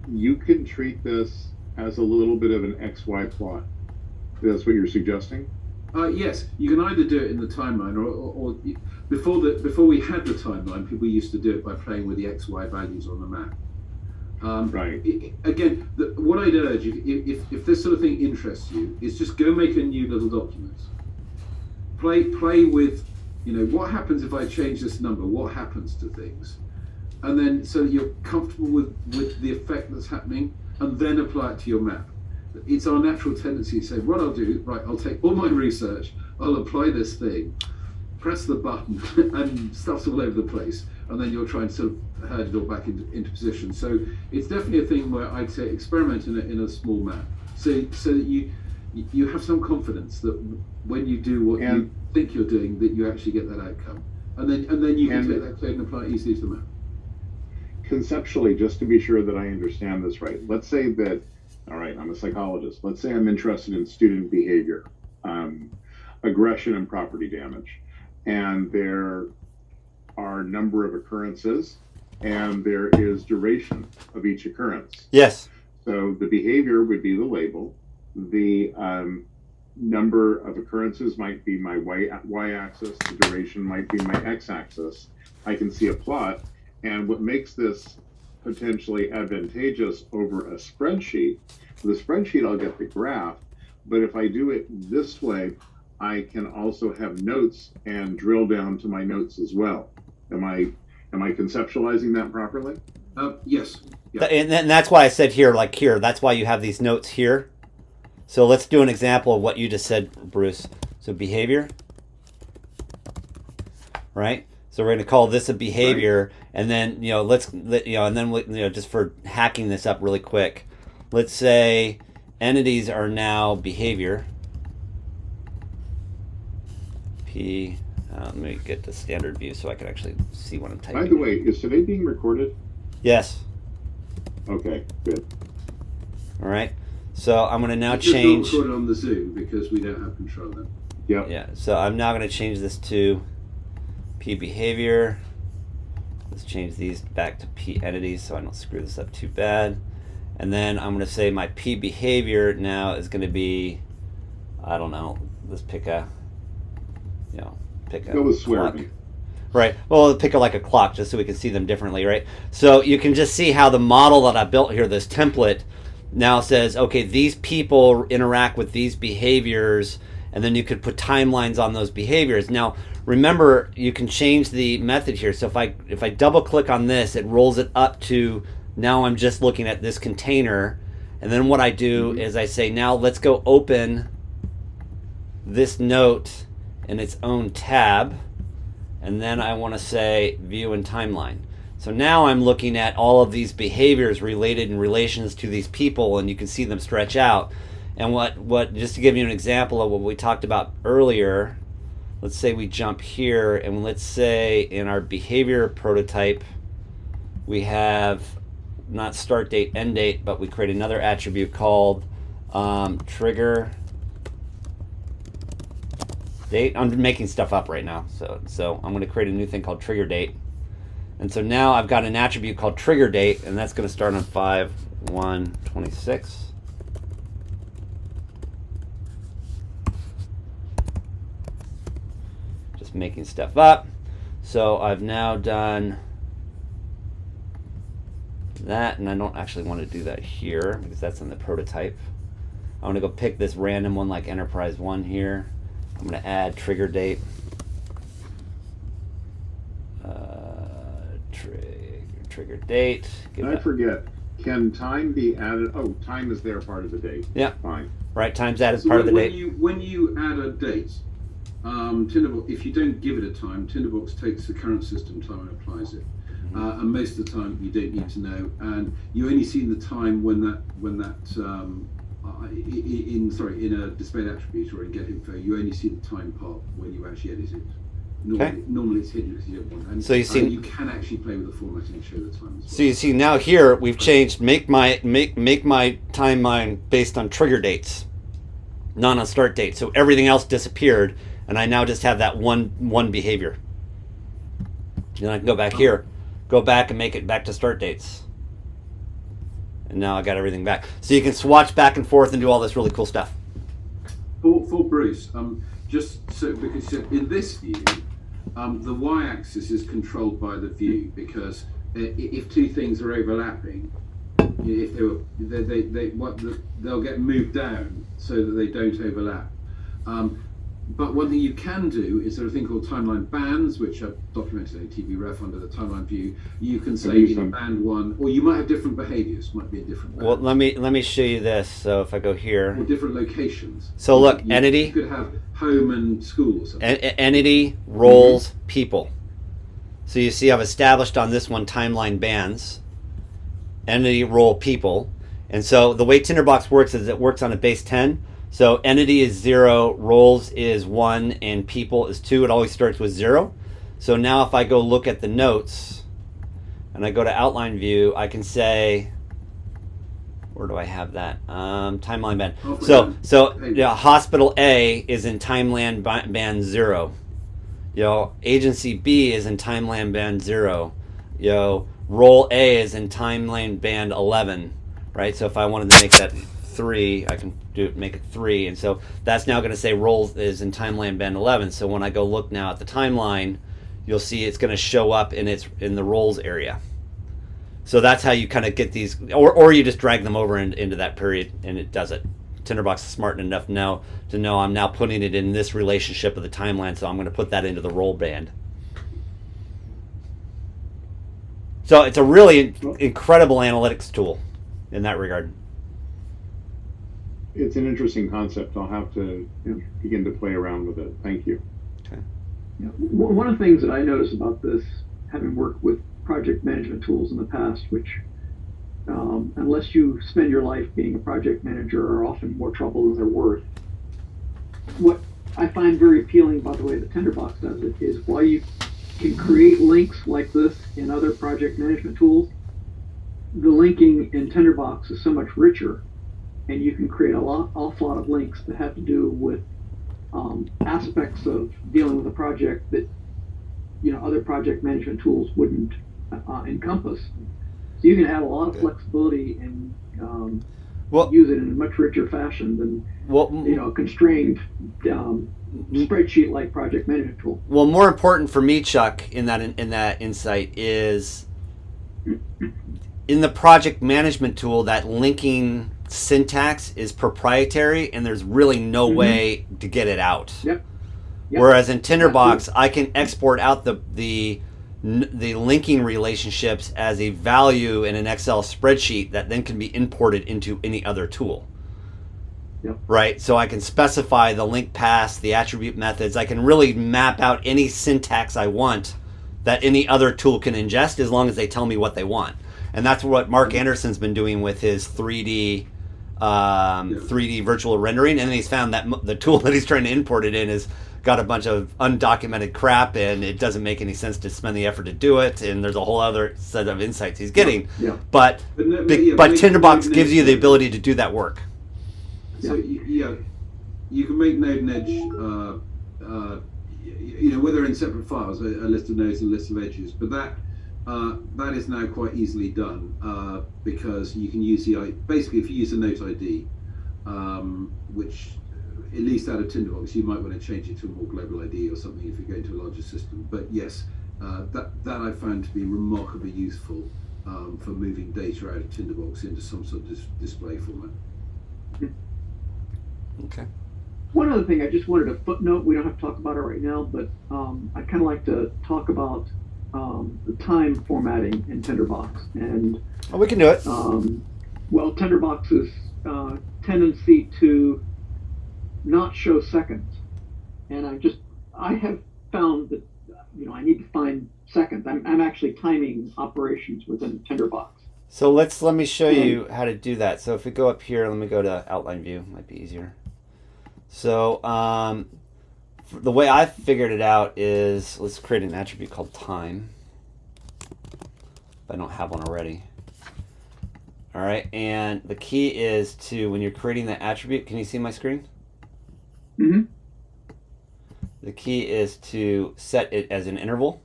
you can treat this as a little bit of an XY plot. That's what you're suggesting? Yes, you can either do it in the timeline, or before we had the timeline, people used to do it by playing with the XY values on the map. Right. Again, what I'd urge, if this sort of thing interests you, is just go make a new little document. Play with, what happens if I change this number? What happens to things? And then so that you're comfortable with the effect that's happening, and then apply it to your map. It's our natural tendency to say, what I'll do, right, I'll take all my research, I'll apply this thing, press the button, and stuff's all over the place. And then you're trying to sort of herd it all back into position. So it's definitely a thing where I'd say experiment in a small map, so that you have some confidence that when you do what you think you're doing, that you actually get that outcome. And then you can take that code and apply it easily to the map. Conceptually, just to be sure that I understand this right, let's say that, all right, I'm a psychologist. Let's say I'm interested in student behavior, aggression and property damage. And there are a number of occurrences, and there is duration of each occurrence. Yes. So the behavior would be the label. The number of occurrences might be my y-axis. The duration might be my x-axis. I can see a plot. And what makes this potentially advantageous over a spreadsheet, with a spreadsheet I'll get the graph, but if I do it this way, I can also have notes and drill down to my notes as well. Am I conceptualizing that properly? Yes. Yeah. And that's why I said here, that's why you have these notes here. So let's do an example of what you just said, Bruce. So behavior. right? So we're going to call this a behavior, and then just for hacking this up really quick, let's say entities are now behavior. Let me get the standard view so I can actually see what I'm typing. By the way, is today being recorded? Yes. Okay, good. All right. So I'm going to now It's just change. not recorded on the Zoom because we don't have control then. Yep. Yeah. So I'm now going to change this to P behavior. Let's change these back to P entities so I don't screw this up too bad. And then I'm going to say my P behavior now is going to be, I don't know, let's pick a Go with clock. swearing. Right. Well, pick like a clock just so we can see them differently, right? So you can just see how the model that I built here, this template, now says, okay, these people interact with these behaviors, and then you could put timelines on those behaviors. Now, remember, you can change the method here. So if I double click on this, it rolls it up to, now I'm just looking at this container. And then what I do is I say, now let's go open this note in its own tab, and then I want to say view and timeline. So now I'm looking at all of these behaviors related in relations to these people, and you can see them stretch out. And what just to give you an example of what we talked about earlier, let's say we jump here, and let's say in our behavior prototype we have not start date, end date, but we create another attribute called trigger date. I'm making stuff up right now, so I'm going to create a new thing called trigger date. And so now I've got an attribute called trigger date, and that's going to start on 5/1/26. Just making stuff up. So I've now done that, and I don't actually want to do that here because that's in the prototype. I want to go pick this random one like Enterprise 1 here. I'm going to add trigger date. Trigger date. I forget. Can time be added? Oh, time is there part of the date. Yeah. Fine. Right, time's added So part of the when date. when you add a date, Tinderbox, if you don't give it a time, Tinderbox takes the current system time and applies it. And most of the time you don't need to know, and you only see the time when that in a displayed attribute or in get info, you only see the time part when you actually edit it. Normally it's hidden because you don't want. And So you see, you can actually play with the formatting and show the time as well. so you see now here we've changed make my timeline based on trigger dates, not on start date. So everything else disappeared, and I now just have that one behavior. Then I can go back here, go back and make it back to start dates. And now I got everything back. So you can swatch back and forth and do all this really cool stuff. For Bruce, just so because in this view, the y-axis is controlled by the view, because if two things are overlapping, if they'll get moved down so that they don't overlap. But one thing you can do is there a thing called timeline bands, which are documented in TVRef under the timeline view. You can say band 1, or you might have different behaviors, might be a different band. Well, let me show you this. So if I go here, or different locations. So look, you entity. You could have home and school or something. Entity, roles, people. So you see I've established on this one timeline bands, entity, role, people. And so the way Tinderbox works is it works on a base 10. So entity is 0, roles is 1, and people is 2. It always starts with 0. So now if I go look at the notes and I go to outline view, I can say, where do I have that? Timeline band. So hospital A is in timeline band 0. Agency B is in timeline band 0. Role A is in timeline band 11. Right? So if I wanted to make that 3, I can make it 3, and so that's now going to say roles is in timeline band 11. So when I go look now at the timeline, you'll see it's going to show up in the roles area. So that's how you kind of get these, or you just drag them over into that period and it does it. Tinderbox is smart enough now to know I'm now putting it in this relationship of the timeline, so I'm going to put that into the role band. So it's a really incredible analytics tool in that regard. It's an interesting concept. I'll have to begin to play around with it. Thank you. Okay. One of the things that I notice about this, having worked with project management tools in the past, which unless you spend your life being a project manager, are often more trouble than they're worth. What I find very appealing about the way the Tinderbox does it is while you can create links like this in other project management tools, the linking in Tinderbox is so much richer, and you can create awful lot of links that have to do with aspects of dealing with a project that other project management tools wouldn't encompass. So you can add a lot of flexibility and use it in a much richer fashion than a constrained spreadsheet-like project management tool. Well, more important for me, Chuck, in that insight is in the project management tool, that linking syntax is proprietary, and there's really no way to get it out. Yep. Whereas in Tinderbox, I can export out the linking relationships as a value in an Excel spreadsheet that then can be imported into any other tool. Yep. Right? So I can specify the link paths, the attribute methods. I can really map out any syntax I want that any other tool can ingest as long as they tell me what they want. And that's what Mark Anderson's been doing with his 3D virtual rendering. And then he's found that the tool that he's trying to import it in has got a bunch of undocumented crap, and it doesn't make any sense to spend the effort to do it. And there's a whole other set of insights he's getting. Yeah. But Tinderbox gives you the ability to do that work. So you can make node and edge, whether in separate files, a list of nodes and a list of edges. But that is now quite easily done because you can use basically if you use a note ID, which at least out of Tinderbox, you might want to change it to a more global ID or something if you're going to a larger system. But yes, that I found to be remarkably useful for moving data out of Tinderbox into some sort of display format. Okay. One other thing I just wanted to footnote, we don't have to talk about it right now, but I'd kind of like to talk about the time formatting in Tinderbox. And we can do it. Tinderbox's tendency to not show seconds, and I have found that I need to find seconds. I'm actually timing operations within Tinderbox. So let me show you how to do that. So if we go up here, let me go to outline view, might be easier. So the way I figured it out is, let's create an attribute called time, if I don't have one already. All right, and the key is to, when you're creating that attribute, can you see my screen? Mm-hmm. The key is to set it as an interval.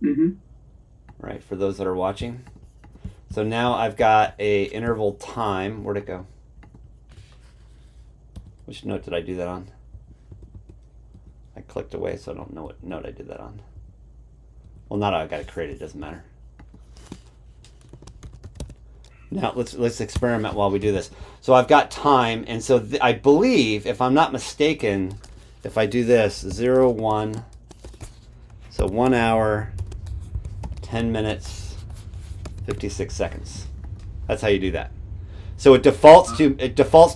Mm-hmm. Right, for those that are watching. So now I've got a interval time. Where'd it go? Which note did I do that on? I clicked away, so I don't know what note I did that on. Well, now I got to create it. Doesn't matter. Now let's experiment while we do this. So I've got time, and so I believe, if I'm not mistaken, if I do this 0, 1, so 1 hour, 10 minutes, 56 seconds. That's how you do that. So it defaults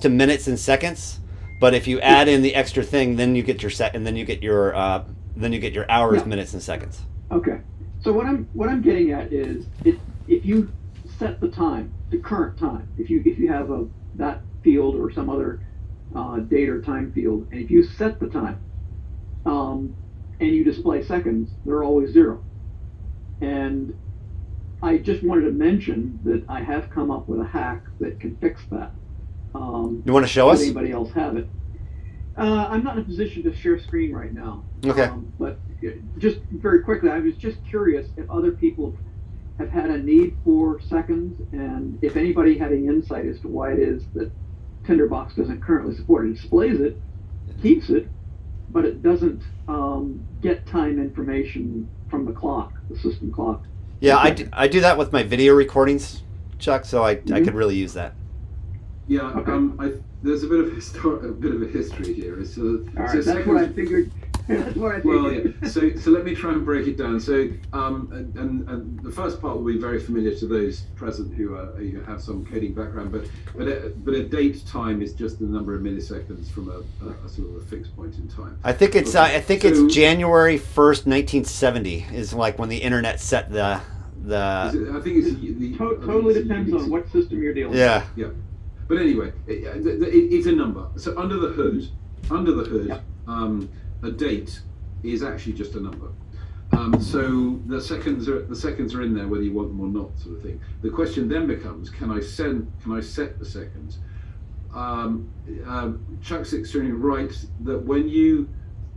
to minutes and seconds, but if you add in the extra thing, then you get your your hours, minutes, and seconds. Okay. So what I'm getting at is if you set the time, the current time, if you have that field or some other date or time field, and if you set the time and you display seconds, they're always 0. And I just wanted to mention that I have come up with a hack that can fix that. You want to show us? Anybody else have it? I'm not in a position to share screen right now. Okay. But just very quickly, I was just curious if other people have had a need for seconds, and if anybody had any insight as to why it is that Tinderbox doesn't currently support it. It displays it, keeps it, but it doesn't get time information from the clock, the system clock. Yeah, I do that with my video recordings, Chuck, so I could really use that. Yeah, there's a bit of a history here. All right, that's what I figured. That's what I Well, figured. yeah. So let me try and break it down. So, and the first part will be very familiar to those present who have some coding background. But a date time is just the number of milliseconds from a sort of a fixed point in time. I think it's Okay. it's January 1st, 1970 is like when the internet set the. I think it's the Totally depends on what system you're dealing Yeah. Yeah, but anyway, it's a number. So under the hood, Yep. a date is actually just a number. So the seconds are in there whether you want them or not, sort of thing. The question then becomes, can I set the seconds? Chuck's extremely right that when you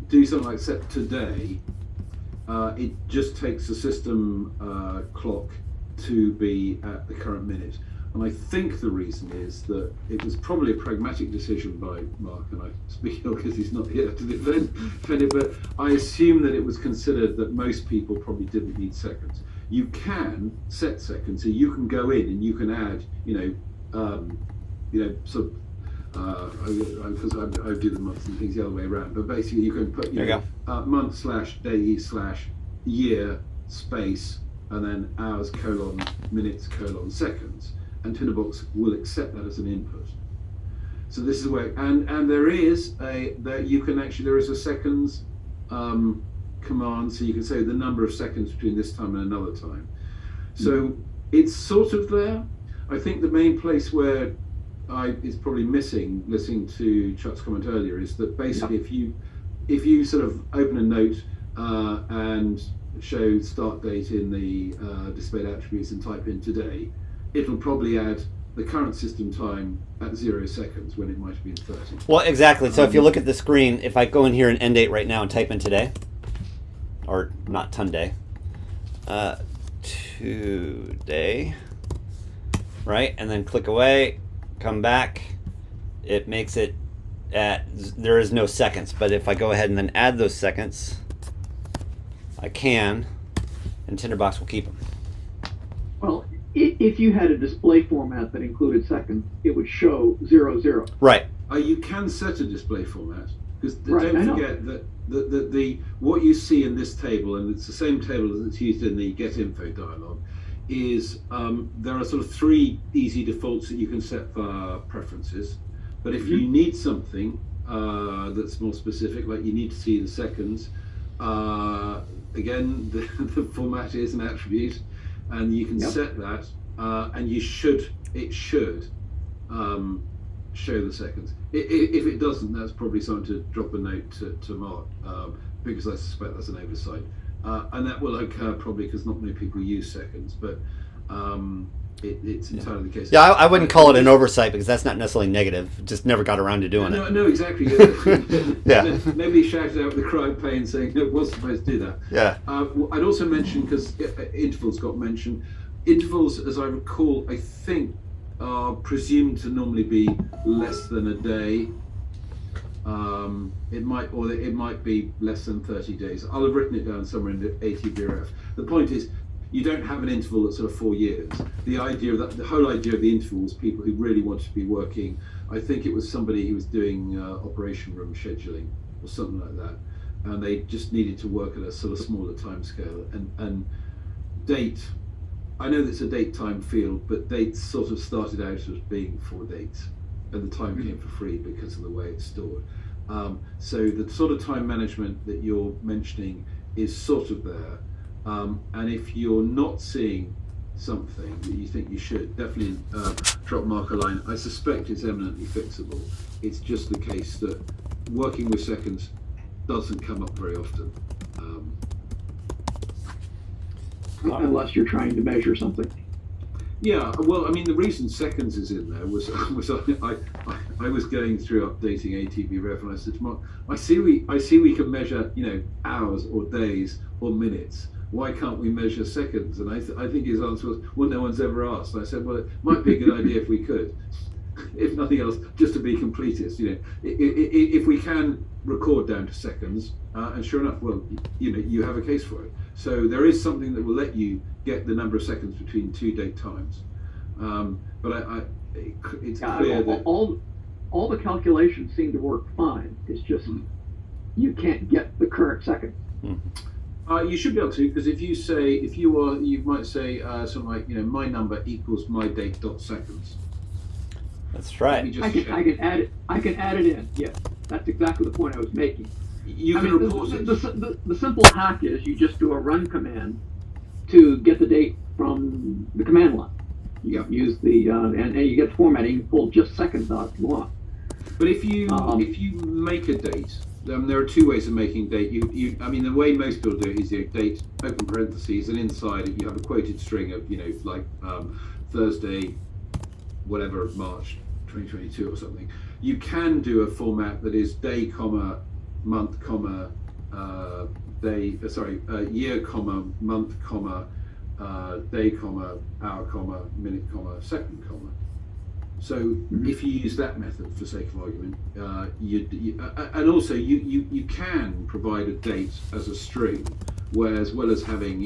do something like set today, it just takes the system clock to be at the current minute. And I think the reason is that it was probably a pragmatic decision by Mark, and I speak because he's not here to defend it, but I assume that it was considered that most people probably didn't need seconds. You can set seconds, so you can go in and you can add, sort of, because I do the months and things the other way around, but basically you can put month / day / year space and then hours : minutes : seconds, and Tinderbox will accept that as an input. So this is where and there is a seconds command, so you can say the number of seconds between this time and another time. So it's sort of there. I think the main place where is probably missing, listening to Chuck's comment earlier, is that basically if you sort of open a note and show start date in the displayed attributes and type in today, it'll probably add the current system time at 0 seconds when it might have been 30. Well, exactly. So if you look at the screen, if I go in here and end date right now and type in today, or not Tunday, today, right, and then click away, come back, it makes it there is no seconds. But if I go ahead and then add those seconds, I can, and Tinderbox will keep them. Well, if you had a display format that included seconds, it would show 00. Right. You can set a display format, because Right, don't forget that the what you see in this table, and it's the same table as it's used in the get info dialog, is there are sort of 3 easy defaults that you can set for preferences. But if you need something that's more specific, like you need to see the seconds, again, the format is an attribute, and you can set that, and it should show the seconds. If it doesn't, that's probably something to drop a note to Mark, because I suspect that's an oversight. And that will occur probably because not many people use seconds, but it's entirely the case. Yeah, I wouldn't call it an oversight because that's not necessarily negative. Just never got around to doing it. No, exactly. Yeah. Maybe shouted out with the cry of pain saying it was supposed to do that. Yeah. I'd also mention, because intervals got mentioned, intervals, as I recall, I think are presumed to normally be less than a day. It might be less than 30 days. I'll have written it down somewhere in the ATBRF. The point is, you don't have an interval that's sort of 4 years. The whole idea of the interval was people who really wanted to be working. I think it was somebody who was doing operation room scheduling or something like that, and they just needed to work at a sort of smaller time scale. And date, I know that's a date time field, but dates sort of started out as being 4 dates, and the time came for free because of the way it's stored. So the sort of time management that you're mentioning is sort of there. And if you're not seeing something that you think you should, definitely drop Mark a line. I suspect it's eminently fixable. It's just the case that working with seconds doesn't come up very often. Unless you're trying to measure something. Yeah, well, I mean, the reason seconds is in there was I was going through updating ATBRef, and I said to Mark, I see we can measure, hours or days or minutes. Why can't we measure seconds? And I think his answer was, well, no one's ever asked. And I said, well, it might be a good idea if we could, if nothing else, just to be completist. If we can record down to seconds, and sure enough, well, you have a case for it. So there is something that will let you get the number of seconds between 2 date times. But it's clear that all the calculations seem to work fine. It's just you can't get the current second. You should be able to, because if you might say something like, my number equals my date dot seconds. That's Let me right. just I check. can add it. I can add it in. Yes, that's exactly the point I was making. You I can mean, report it. the simple hack is you just do a run command to get the date from the command line. You use the and you get formatting. You can pull just seconds out if you want. But if you make a date, there are two ways of making date. The way most people do it is date open parentheses, and inside it you have a quoted string of like Thursday, whatever, March 2022 or something. You can do a format that is day, comma, month, comma, year, comma, month, comma, day, comma, hour, comma, minute, comma, second, comma. So if you use that method for sake of argument, and also you can provide a date as a string, where as well as having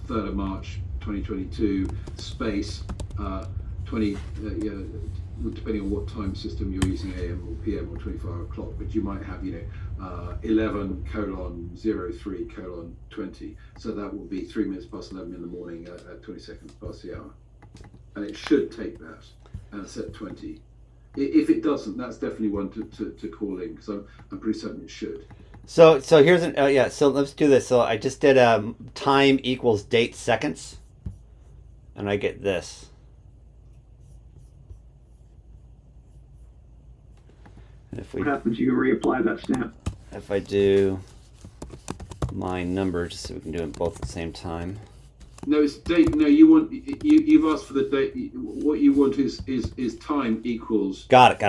3rd of March 2022 space 20 depending on what time system you're using, AM or PM or 24-hour clock, but you might have 11:03:20, so that will be 3 minutes past 11 in the morning at 20 seconds past the hour, and it should take that and set 20. If it doesn't, that's definitely one to call in, because I'm pretty certain it should. So here's so let's do this. So I just did time equals date seconds, and I get this. And if What happens? You reapply that stamp. if I do my number, just so we can do it both at the same time. No, it's date. No, you've asked for the date. What you want is time equals. Got it.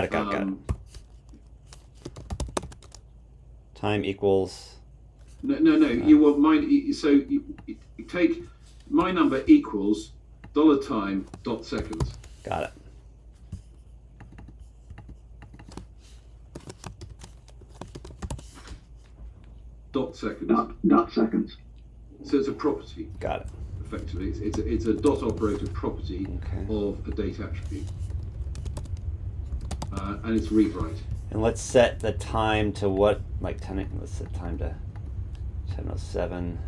Time equals. No. You want mine. So you take my number equals $time dot seconds. Got it. Dot seconds. Dot seconds. So it's a property. Got it. Effectively, it's a dot operator property Okay. of a date attribute, and it's read write. And let's set the time to what? Like 10. Let's set time to 10:07.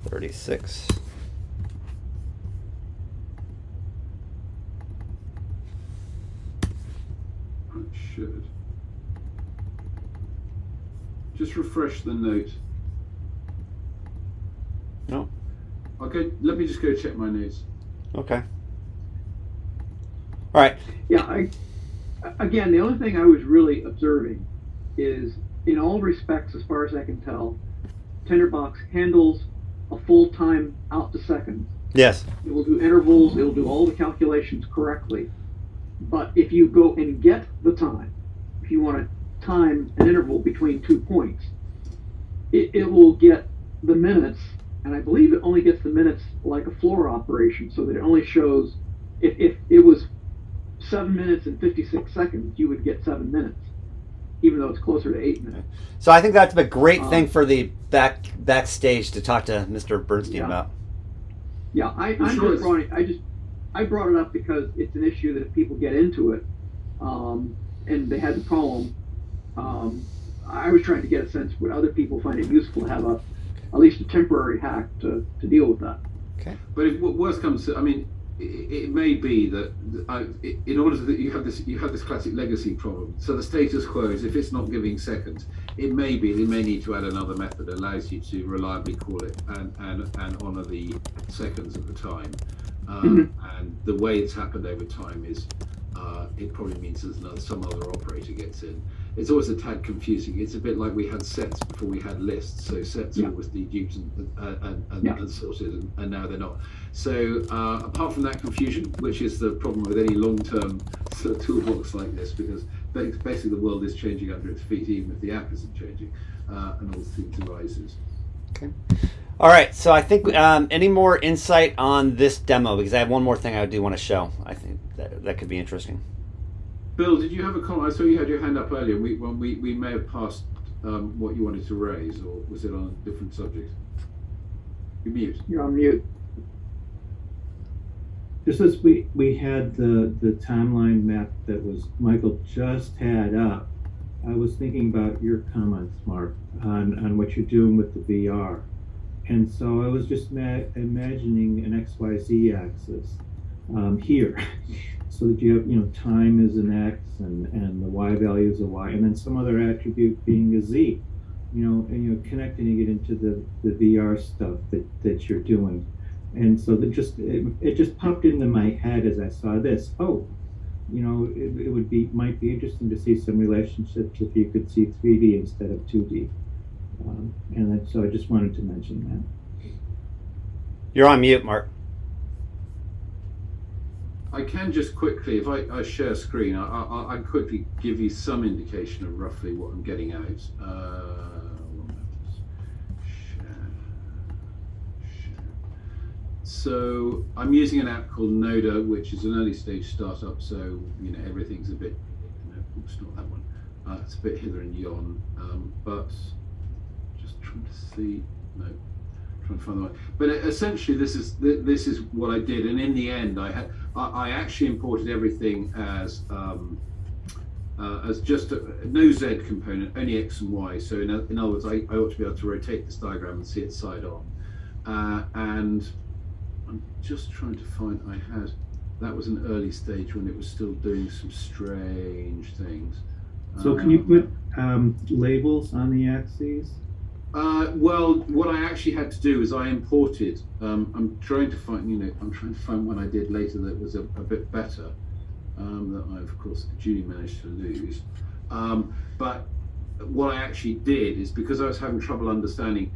$36. It should. Just refresh the note. No. Okay, let me just go check my notes. Okay. All right. Yeah. Again, the only thing I was really observing is, in all respects, as far as I can tell, Tinderbox handles a full time out to seconds. Yes. It will do intervals. It will do all the calculations correctly. But if you go and get the time, if you want to time an interval between 2 points, it will get the minutes, and I believe it only gets the minutes like a floor operation, so that it only shows, if it was 7 minutes and 56 seconds, you would get 7 minutes, even though it's closer to 8 minutes. So I think that's a great thing for the backstage to talk to Mr. Bernstein about. Yeah, I brought it up because it's an issue that if people get into it, and they had the problem, I was trying to get a sense would other people find it useful to have at least a temporary hack to deal with that. Okay. But if worst comes to, it may be that in order that you have this classic legacy problem. So the status quo is, if it's not giving seconds, it may be they may need to add another method that allows you to reliably call it and honor the seconds at the time. And the way it's happened over time is it probably means there's some other operator gets in. It's always a tad confusing. It's a bit like we had sets before we had lists. So sets are always deduped and sorted, and now they're not. So apart from that confusion, which is the problem with any long-term sort of toolbox like this, because basically the world is changing under its feet, even if the app isn't changing, and all things arises. Okay. All right. So I think any more insight on this demo, because I have one more thing I do want to show. I think that could be interesting. Bill, did you have a comment? I saw you had your hand up earlier. We may have passed what you wanted to raise, or was it on a different subject? You're mute. You're on mute. just as we had the timeline map that was Michael just had up, I was thinking about your comments, Mark, on what you're doing with the VR. And so I was just imagining an XYZ axis here, so that you have, time is an X and the Y value is a Y, and then some other attribute being a Z, and connecting it into the VR stuff that you're doing. And so it just popped into my head as I saw this. Oh, it might be interesting to see some relationships if you could see 3D instead of 2D. So I just wanted to mention that. You're on mute, Mark. I can just quickly, if I share screen, I quickly give you some indication of roughly what I'm getting out. Share. So I'm using an app called Noda, which is an early stage startup. So everything's a bit, oops, not that one. It's a bit hither and yon, but just trying to see. No. Trying to find the way. But essentially, this is what I did, and in the end, I actually imported everything as just no Z component, only X and Y. So in other words, I ought to be able to rotate this diagram and see it side on. And I'm just trying to find. That was an early stage when it was still doing some strange things. So can you put labels on the axes? Well, what I actually had to do is I imported. I'm trying to find one I did later that was a bit better. That I, of course, duly managed to lose. But what I actually did is, because I was having trouble understanding.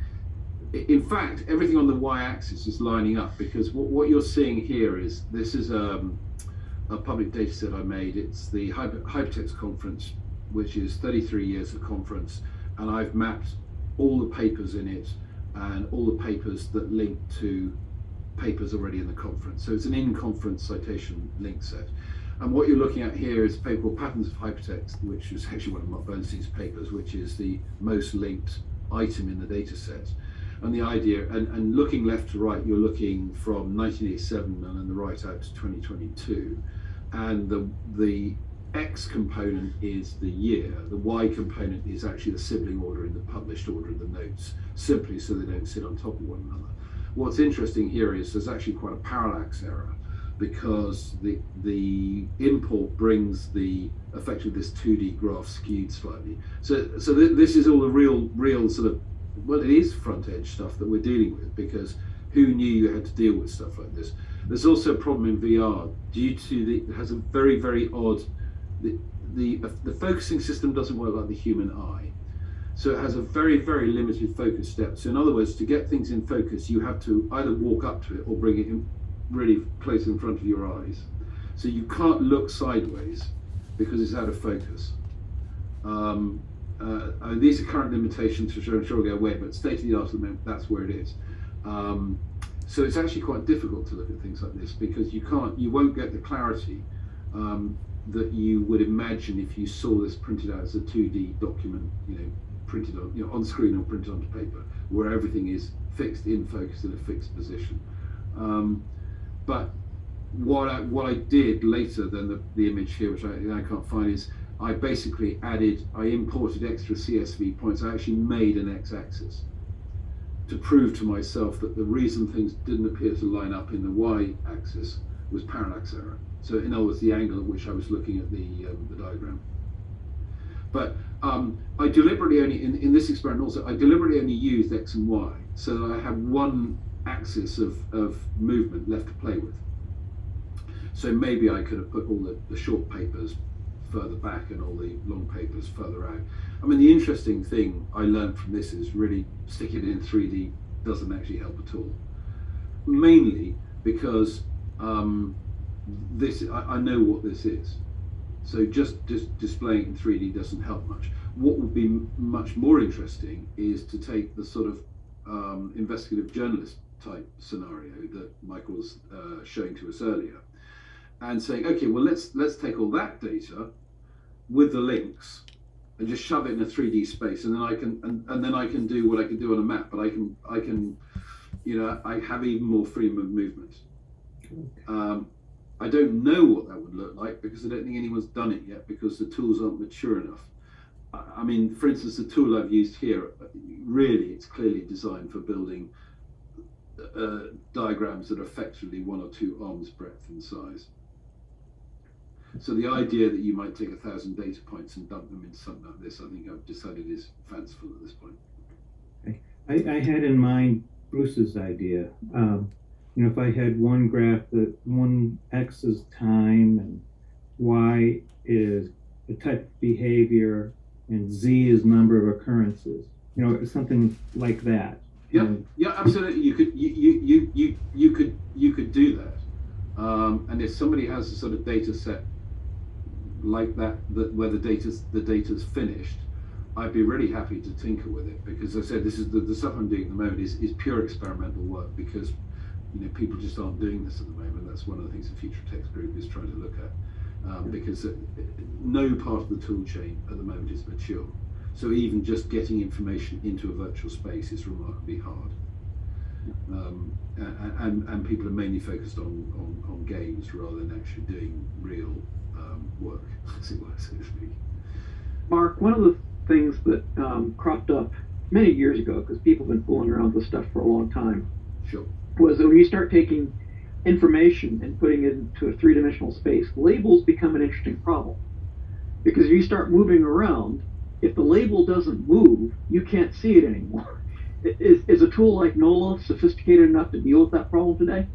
In fact, everything on the y-axis is lining up, because what you're seeing here is this is a public data set I made. It's the Hypertext conference, which is 33 years of conference, and I've mapped all the papers in it and all the papers that link to papers already in the conference. So it's an in-conference citation link set. And what you're looking at here is a paper called Patterns of Hypertext, which is actually one of Mark Bernstein's papers, which is the most linked item in the data set. And the idea, and looking left to right, you're looking from 1987 and then the right out to 2022. And the X component is the year. The Y component is actually the sibling order in the published order of the notes, simply so they don't sit on top of one another. What's interesting here is there's actually quite a parallax error, because the import brings effectively this 2D graph skewed slightly. So this is all the real sort of, well, it is front edge stuff that we're dealing with, because who knew you had to deal with stuff like this? There's also a problem in VR due to it has a very, very odd. The focusing system doesn't work like the human eye, so it has a very, very limited focus step. So in other words, to get things in focus, you have to either walk up to it or bring it in really close in front of your eyes. So you can't look sideways because it's out of focus. These are current limitations, which I'm sure will go away, but state of the art at the moment, that's where it is. So it's actually quite difficult to look at things like this, because you won't get the clarity that you would imagine if you saw this printed out as a 2D document, printed on screen or printed onto paper, where everything is fixed in focus in a fixed position. But what I did later than the image here, which I can't find, is I basically imported extra CSV points. I actually made an x-axis to prove to myself that the reason things didn't appear to line up in the y-axis was parallax error. So in other words, the angle at which I was looking at the diagram. But I deliberately only, in this experiment also, I deliberately only used X and Y, so that I had one axis of movement left to play with. So maybe I could have put all the short papers further back and all the long papers further out. I mean, the interesting thing I learned from this is really sticking it in 3D doesn't actually help at all. Mainly because I know what this is. So just displaying it in 3D doesn't help much. What would be much more interesting is to take the sort of investigative journalist type scenario that Michael was showing to us earlier, and saying, okay, well, let's take all that data with the links and just shove it in a 3D space, and then I can do what I can do on a map, but I can I have even more freedom of movement. I don't know what that would look like because I don't think anyone's done it yet because the tools aren't mature enough. I mean, for instance, the tool I've used here, really, it's clearly designed for building diagrams that are effectively 1 or 2 arms breadth in size. So the idea that you might take 1,000 data points and dump them into something like this, I think I've decided is fanciful at this point. I had in mind Bruce's idea. If I had one graph that one X is time and Y is the type of behavior and Z is number of occurrences, something like that. Yeah, absolutely. You could do that. And if somebody has a sort of data set like that where the data's finished, I'd be really happy to tinker with it because as I said, this is the stuff I'm doing at the moment is pure experimental work because people just aren't doing this at the moment. That's one of the things the Future Text group is trying to look at because no part of the tool chain at the moment is mature. So even just getting information into a virtual space is remarkably hard. And people are mainly focused on games rather than actually doing real work, as it were, so to speak. Mark, one of the things that cropped up many years ago, because people have been fooling around with this stuff for a long time, Sure. was that when you start taking information and putting it into a 3-dimensional space, labels become an interesting problem. Because if you start moving around, if the label doesn't move, you can't see it anymore. Is a tool like NOLA sophisticated enough to deal with that problem today?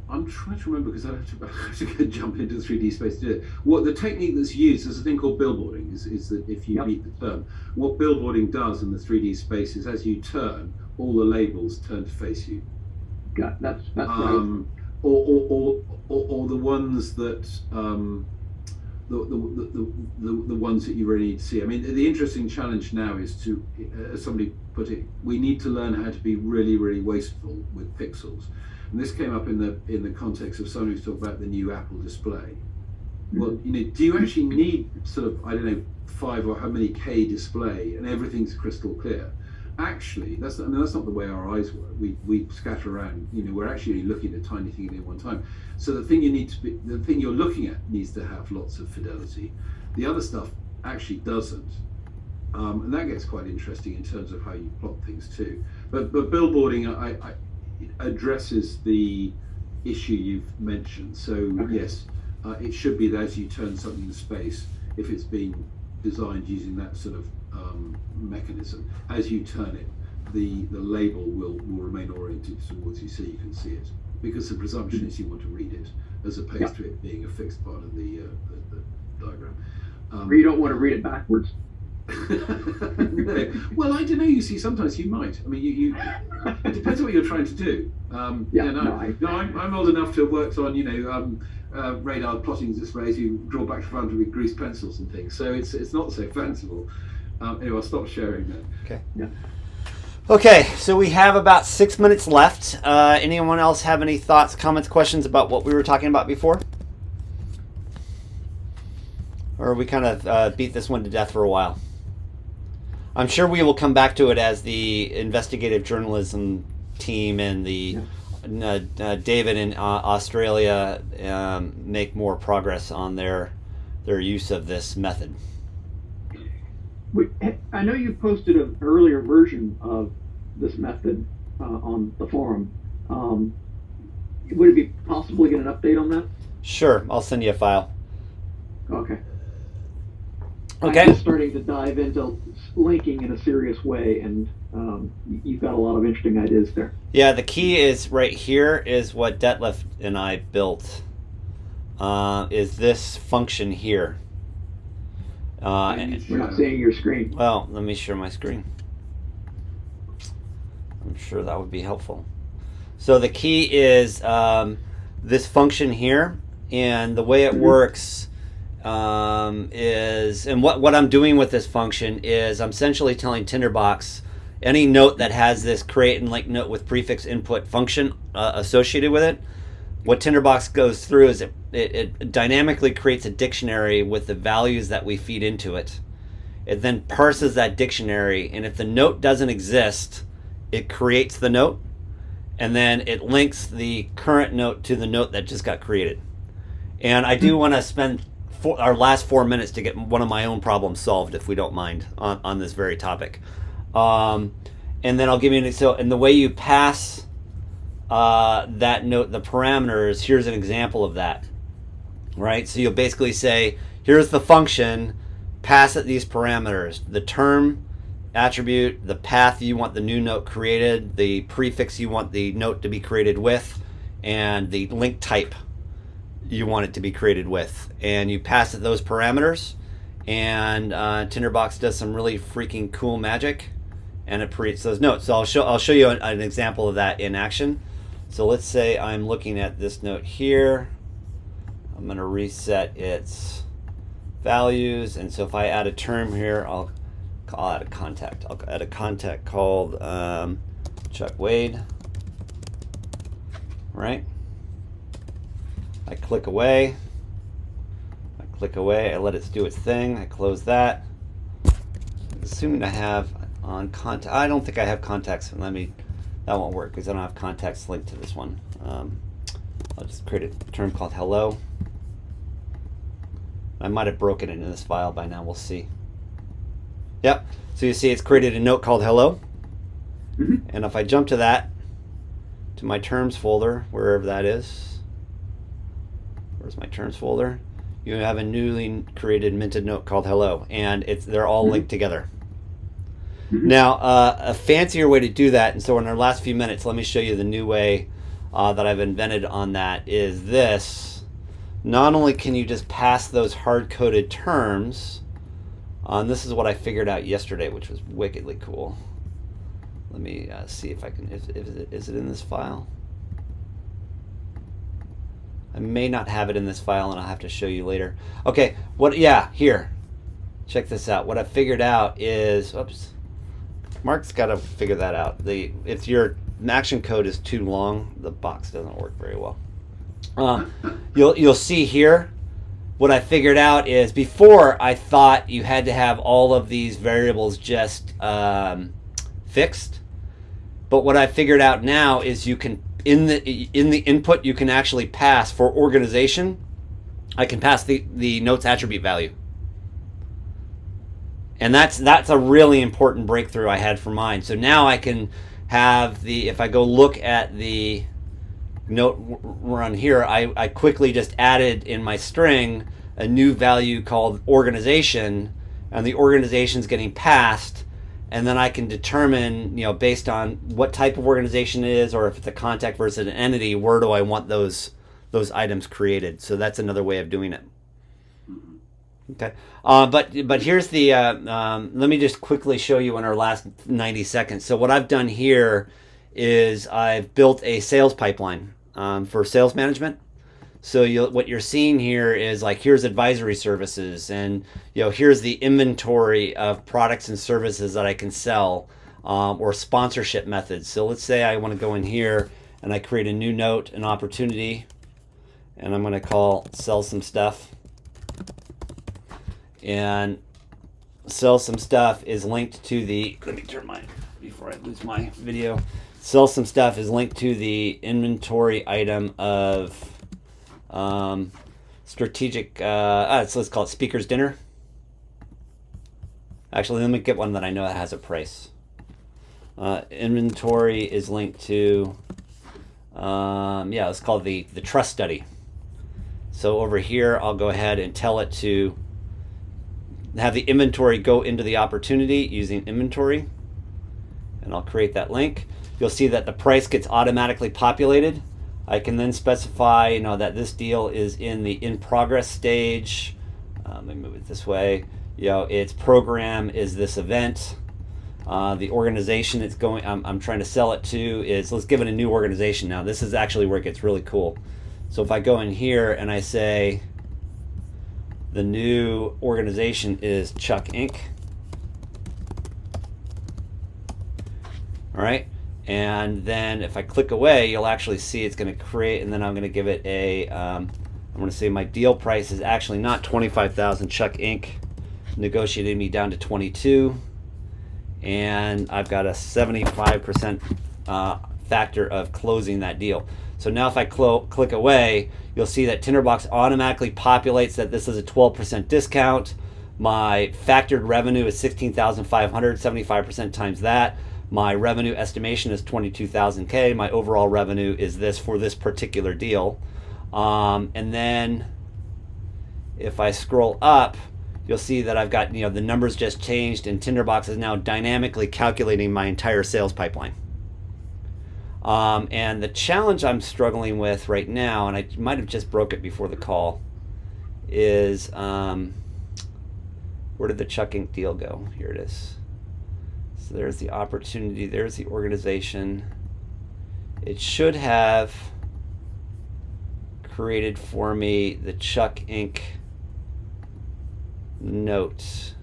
I'm trying to remember because I have to jump into 3D space to do it. What the technique that's used is a thing called billboarding. Is that if you beat the term, what billboarding does in the 3D space is as you turn, all the labels turn to face you. That's right. Or the ones that the ones that you really need to see. I mean, the interesting challenge now is to, as somebody put it, we need to learn how to be really, really wasteful with pixels. And this came up in the context of someone who's talking about the new Apple display. Well, do you actually need sort of, I don't know, 5 or how many K display and everything's crystal clear? Actually, that's not the way our eyes work. We scatter around. We're actually looking at a tiny thing at any one time. So the thing you're looking at needs to have lots of fidelity. The other stuff actually doesn't, and that gets quite interesting in terms of how you plot things too. But billboarding, I addresses the issue you've mentioned. So yes, it should be that as you turn something in space, if it's been designed using that sort of mechanism, as you turn it, the label will remain oriented towards you so you can see it. Because the presumption is you want to read it, as opposed to it being a fixed part of the diagram. Or you don't want to read it backwards. Well, I don't know. You see, sometimes you might. I mean, it depends what you're trying to do. I'm old enough to have worked on, radar plotting displays. You draw back to front with greased pencils and things. So it's not so fanciful. Anyway, I'll stop sharing that. Okay. Yeah. Okay, so we have about 6 minutes left. Anyone else have any thoughts, comments, questions about what we were talking about before? Or we kind of beat this one to death for a while? I'm sure we will come back to it as the investigative journalism team and the David in Australia make more progress on their use of this method. I know you posted an earlier version of this method on the forum. Would it be possible to get an update on that? Sure, I'll send you a file. Okay. Okay. I'm just starting to dive into linking in a serious way, and you've got a lot of interesting ideas there. Yeah, the key is right here is what Detlef and I built. Is this function here? We're not seeing your screen. Well, let me share my screen. I'm sure that would be helpful. So the key is this function here, and the way it works is, and what I'm doing with this function is I'm essentially telling Tinderbox any note that has this create and link note with prefix input function associated with it. What Tinderbox goes through is it dynamically creates a dictionary with the values that we feed into it. It then parses that dictionary, and if the note doesn't exist, it creates the note, and then it links the current note to the note that just got created. And I do want to spend our last 4 minutes to get one of my own problems solved, if we don't mind, on this very topic. And then I'll give you and the way you pass that note, the parameters, here's an example of that, right? So you'll basically say, here's the function, pass it these parameters, the term attribute, the path you want the new note created, the prefix you want the note to be created with, and the link type you want it to be created with. And you pass it those parameters, and Tinderbox does some really freaking cool magic, and it creates those notes. So I'll show you an example of that in action. So let's say I'm looking at this note here. I'm going to reset its values, and so if I add a term here, I'll add a contact. I'll add a contact called Chuck Wade. Right? I click away. I let it do its thing. I close that. Assuming I have on contact. I don't think I have contacts. That won't work because I don't have contacts linked to this one. I'll just create a term called hello. I might have broken it in this file by now. We'll see. Yep. So you see it's created a note called hello. And if I jump to that, to my terms folder, wherever that is. Where's my terms folder? You have a newly created minted note called hello, and they're all linked together. Now, a fancier way to do that, and so in our last few minutes, let me show you the new way that I've invented on that, is this. Not only can you just pass those hard-coded terms, and this is what I figured out yesterday, which was wickedly cool. Let me see if I can, is it in this file? I may not have it in this file, and I'll have to show you later. Okay, here. Check this out. What I figured out is, oops, Mark's got to figure that out. If your action code is too long, the box doesn't work very well. You'll see here, what I figured out is, before I thought you had to have all of these variables just fixed, but what I figured out now is you can, in the input, you can actually pass, for organization, I can pass the note's attribute value. And that's a really important breakthrough I had for mine. So now I can have if I go look at the note run here, I quickly just added in my string a new value called organization, and the organization's getting passed, and then I can determine, based on what type of organization it is, or if it's a contact versus an entity, where do I want those items created. So that's another way of doing it. Okay, but here's the, let me just quickly show you in our last 90 seconds. So what I've done here is I've built a sales pipeline for sales management. So what you're seeing here is, like, here's advisory services, and here's the inventory of products and services that I can sell, or sponsorship methods. So let's say I want to go in here and I create a new note, an opportunity, and I'm going to call sell some stuff. And sell some stuff is linked to the, let me turn before I lose my video. Sell some stuff is linked to the inventory item of strategic, so let's call it speaker's dinner. Actually, let me get one that I know that has a price. Inventory is linked to, let's call it the trust study. So over here, I'll go ahead and tell it to have the inventory go into the opportunity using inventory, and I'll create that link. You'll see that the price gets automatically populated. I can then specify, that this deal is in the in progress stage. Let me move it this way. Its program is this event. The organization it's going, I'm trying to sell it to is, let's give it a new organization now. This is actually where it gets really cool. So if I go in here and I say, the new organization is Chuck Inc. All right, and then if I click away, you'll actually see it's going to create, and then I'm going to give it I'm going to say my deal price is actually not 25,000. Chuck Inc. negotiated me down to 22, and I've got a 75% factor of closing that deal. So now if I click away, you'll see that Tinderbox automatically populates that this is a 12% discount. My factored revenue is 16,500, 75% times that. My revenue estimation is 22,000K. My overall revenue is this for this particular deal. And then if I scroll up, you'll see that I've got, the numbers just changed, and Tinderbox is now dynamically calculating my entire sales pipeline. And the challenge I'm struggling with right now, and I might have just broke it before the call, is where did the Chuck Inc. deal go? Here it is. So there's the opportunity, there's the organization. It should have created for me the Chuck Inc. note.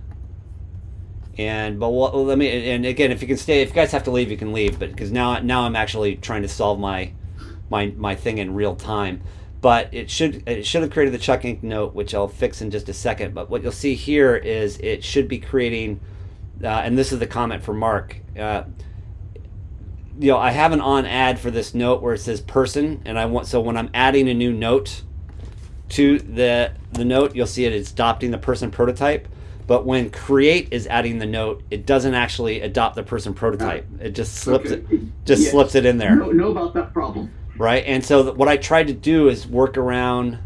But let me, and again, if you can stay, if you guys have to leave, you can leave, but because now I'm actually trying to solve my thing in real time. But it should have created the Chuck Inc. note, which I'll fix in just a second. But what you'll see here is it should be creating, and this is the comment from Mark. I have an on ad for this note where it says person, and so when I'm adding a new note to the note, you'll see it's adopting the person prototype. But when create is adding the note, it doesn't actually adopt the person prototype. It just slips slips it in there. Know about that problem. Right, and so what I tried to do is work around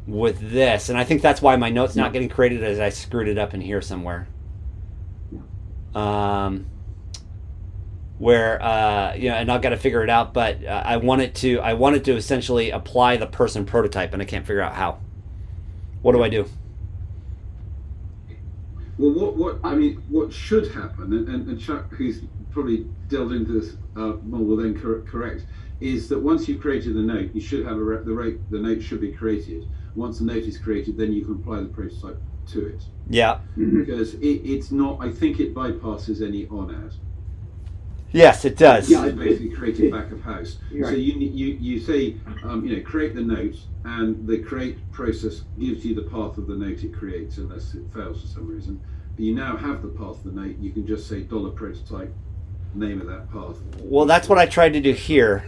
with this, and I think that's why my note's not getting created, as I screwed it up in here somewhere. Where and I've got to figure it out, but I wanted to essentially apply the person prototype, and I can't figure out how. What do I do? Well, what should happen, and Chuck, who's probably delved into this more, will then correct, is that once you've created the note, you should have the note should be created. Once the note is created, then you can apply the prototype to it. Yeah. Because it's not, I think it bypasses any on ad. Yes, it does. Yeah, it's basically creating back of house. Right. So you say, create the note, and the create process gives you the path of the note it creates, unless it fails for some reason. But you now have the path of the note. You can just say $prototype, name of that path. Well, that's what I tried to do here.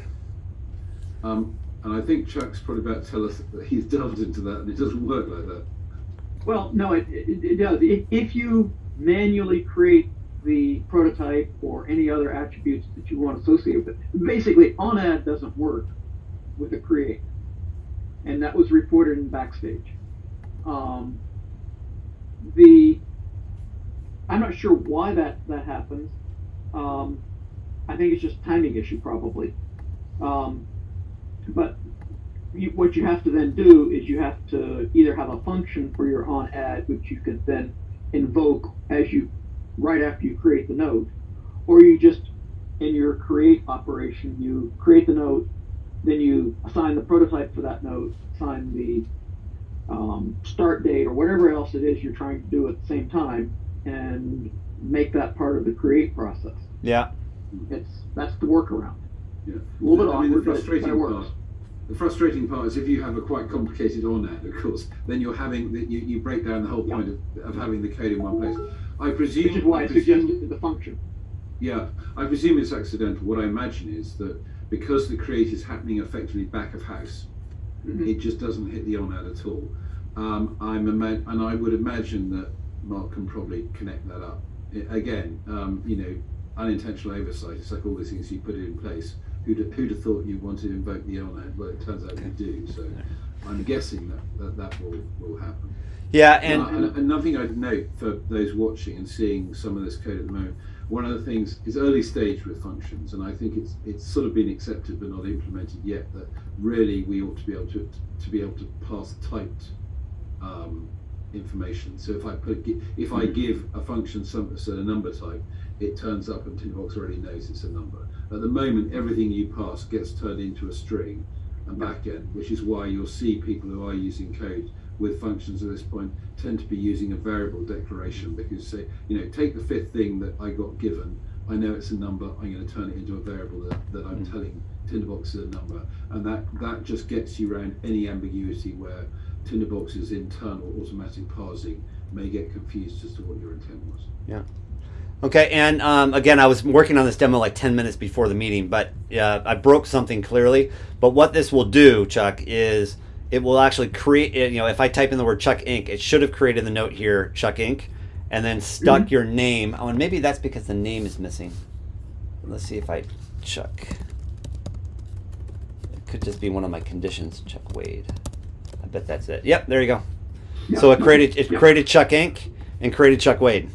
And I think Chuck's probably about to tell us that he's delved into that, and it doesn't work like that. Well, no, it does. If you manually create the prototype or any other attributes that you want to associate with it, basically on ad doesn't work with a create, and that was reported in Backstage. I'm not sure why that happens. I think it's just a timing issue probably. But what you have to then do is you have to either have a function for your on ad, which you could then invoke right after you create the note, or you just, in your create operation, you create the note, then you assign the prototype for that note, assign the start date or whatever else it is you're trying to do at the same time, and make that part of the create process. Yeah. That's the workaround. Yeah. A little bit I mean, awkward, but it works. The frustrating part is if you have a quite complicated on ad, of course, then you're having you break down the whole point of having the code in one place. I presume, which is why I suggested the function. Yeah, I presume it's accidental. What I imagine is that because the create is happening effectively back of house, it just doesn't hit the on ad at all. And I would imagine that Mark can probably connect that up. Again, unintentional oversight. It's like all these things you put in place. Who'd have thought you want to invoke the on ad? Well, it turns out you do. So I'm guessing that will happen. Yeah, and another thing I'd note for those watching and seeing some of this code at the moment, one of the things is early stage with functions, and I think it's sort of been accepted but not implemented yet, that really we ought to be able to pass typed information. So if I give a function a number type, it turns up and Tinderbox already knows it's a number. At the moment, everything you pass gets turned into a string and backend, which is why you'll see people who are using code with functions at this point tend to be using a variable declaration, because say, take the fifth thing that I got given, I know it's a number, I'm going to turn it into a variable that I'm telling Tinderbox is a number, and that just gets you around any ambiguity where Tinderbox's internal automatic parsing may get confused as to what your intent was. Yeah. Okay, and again, I was working on this demo like 10 minutes before the meeting, but I broke something clearly. But what this will do, Chuck, is it will actually create, if I type in the word Chuck Inc., it should have created the note here, Chuck Inc., and then stuck your name. Oh, and maybe that's because the name is missing. Let's see if Chuck. It could just be one of my conditions, Chuck Wade. I bet that's it. Yep, there you go. Yep. So it created Chuck Inc. and created Chuck Wade.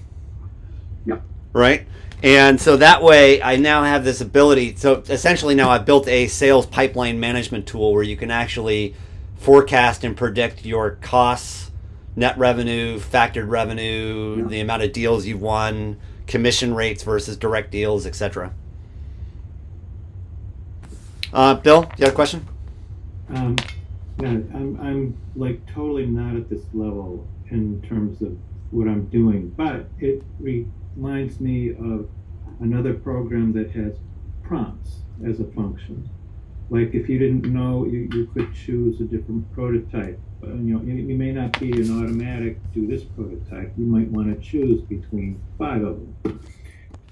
Yep. Right? And so that way I now have this ability. So essentially now I've built a sales pipeline management tool where you can actually forecast and predict your costs, net revenue, factored revenue, the amount of deals you've won, commission rates versus direct deals, etc. Bill, you have a question? Yeah, I'm like totally not at this level in terms of what I'm doing, but it reminds me of another program that has prompts as a function. Like if you didn't know, you could choose a different prototype. You may not be an automatic do this prototype. You might want to choose between 5 of them.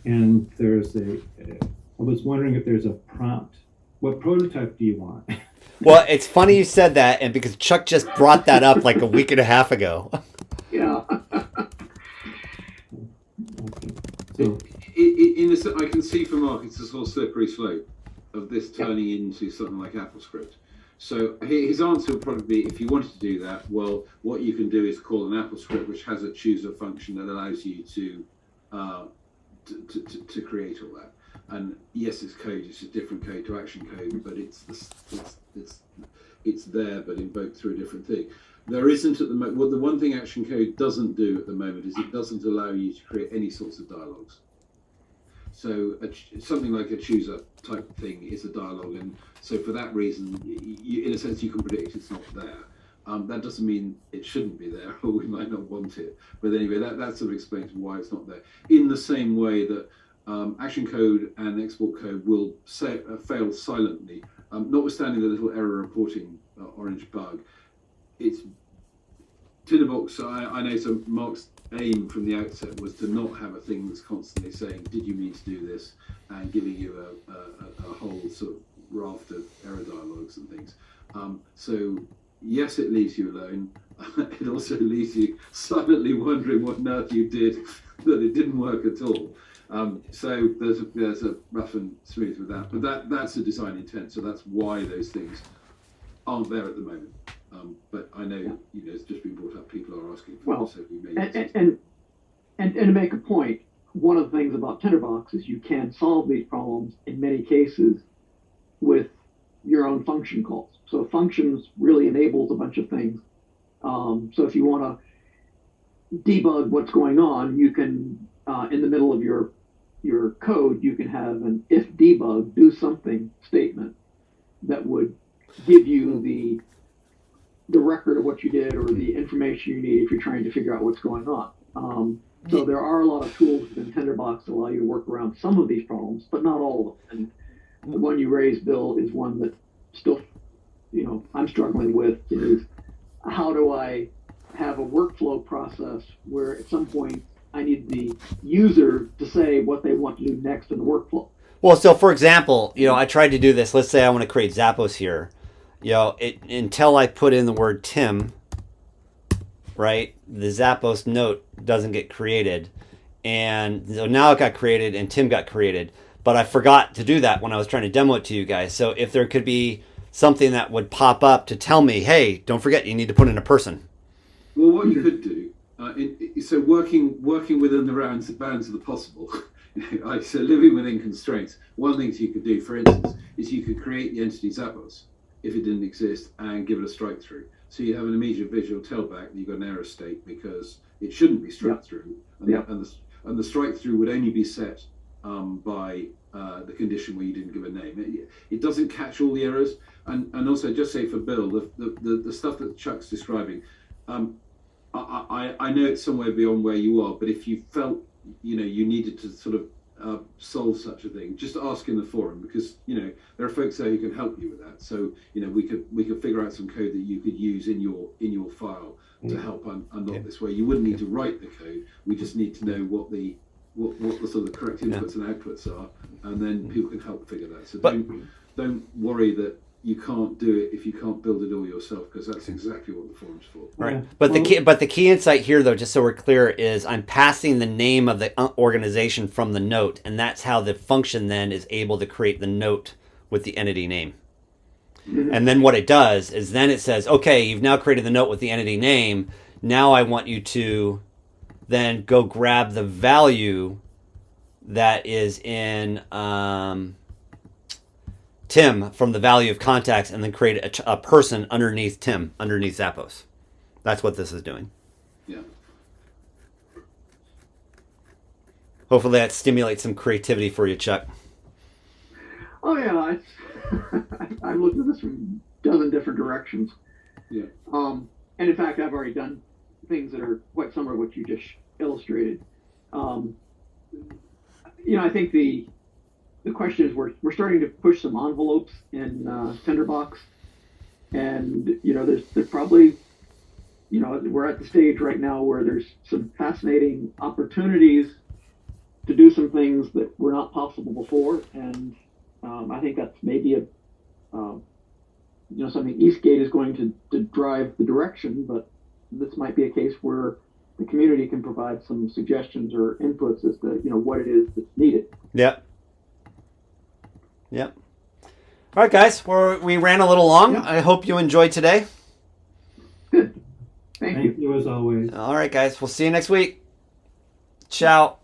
And I was wondering if there's a prompt. What prototype do you want? Well, it's funny you said that, and because Chuck just brought that up like a week and a half ago. Yeah. Okay. So, I can see for Mark it's a sort of slippery slope of this turning into something like AppleScript. So his answer would probably be, if you wanted to do that, well, what you can do is call an AppleScript, which has a chooser function that allows you to create all that. And yes, it's code. It's a different code to action code, but it's there, but invoked through a different thing. There isn't at the moment. Well, the one thing action code doesn't do at the moment is it doesn't allow you to create any sorts of dialogues. So something like a chooser type thing is a dialogue, and so for that reason, in a sense, you can predict it's not there. That doesn't mean it shouldn't be there, or we might not want it. But anyway, that sort of explains why it's not there. In the same way that action code and export code will fail silently, notwithstanding the little error reporting orange bug. It's Tinderbox. I know. So Mark's aim from the outset was to not have a thing that's constantly saying, "Did you mean to do this?" and giving you a whole sort of raft of error dialogues and things. So yes, it leaves you alone. It also leaves you silently wondering what on earth you did that it didn't work at all. So there's a rough and smooth with that, but that's a design intent. So that's why those things aren't there at the moment. But I know, it's just been brought up. People are asking for it, so we may. And to make a point, one of the things about Tinderbox is you can solve these problems in many cases with your own function calls. So functions really enables a bunch of things. So if you want to debug what's going on, you can in the middle of your code, you can have an if debug do something statement that would give you the record of what you did or the information you need if you're trying to figure out what's going on. So there are a lot of tools within Tinderbox that allow you to work around some of these problems, but not all of them. And the one you raised, Bill, is one that still, I'm struggling with, is how do I have a workflow process where at some point I need the user to say what they want to do next in the workflow. Well, so for example, I tried to do this. Let's say I want to create Zappos here. Until I put in the word Tim, right, the Zappos note doesn't get created. And so now it got created and Tim got created. But I forgot to do that when I was trying to demo it to you guys. So if there could be something that would pop up to tell me, hey, don't forget, you need to put in a person. Well, what you could do, so working within the bounds of the possible, so living within constraints, one of the things you could do, for instance, is you could create the entity Zappos, if it didn't exist, and give it a strike through. So you have an immediate visual tellback that you've got an error state because it shouldn't be struck through. And the strike through would only be set by the condition where you didn't give a name. It doesn't catch all the errors. And also, just say for Bill, the stuff that Chuck's describing, I know it's somewhere beyond where you are, but if you felt you needed to sort of solve such a thing, just ask in the forum, because there are folks there who can help you with that. So we could figure out some code that you could use in your file to help unlock this way. You wouldn't need to write the code. We just need to know what the what the sort of correct Yeah. inputs and outputs are, and then people can help figure that. So But- don't worry that you can't do it if you can't build it all yourself, because that's exactly what the forum's for. Right. Yeah. But Well- the key insight here, though, just so we're clear, is I'm passing the name of the organization from the note, and that's how the function then is able to create the note with the entity name. And then what it does is then it says, okay, you've now created the note with the entity name. Now I want you to then go grab the value that is in Tim from the value of contacts, and then create a person underneath Tim, underneath Zappos. That's what this is doing. Yeah. Hopefully that stimulates some creativity for you, Chuck. Oh yeah, it's, I've looked at this from a dozen different directions. Yeah. And in fact, I've already done things that are quite similar to what you just illustrated. I think the question is we're starting to push some envelopes in Tinderbox, and there's probably we're at the stage right now where there's some fascinating opportunities to do some things that were not possible before, and I think that's maybe something Eastgate is going to drive the direction, but this might be a case where the community can provide some suggestions or inputs as to what it is that's needed. Yep. All right, guys. We ran a little long. Yeah. I hope you enjoyed today. Good. Thank you. Thank you as always. All right, guys. We'll see you next week. Ciao.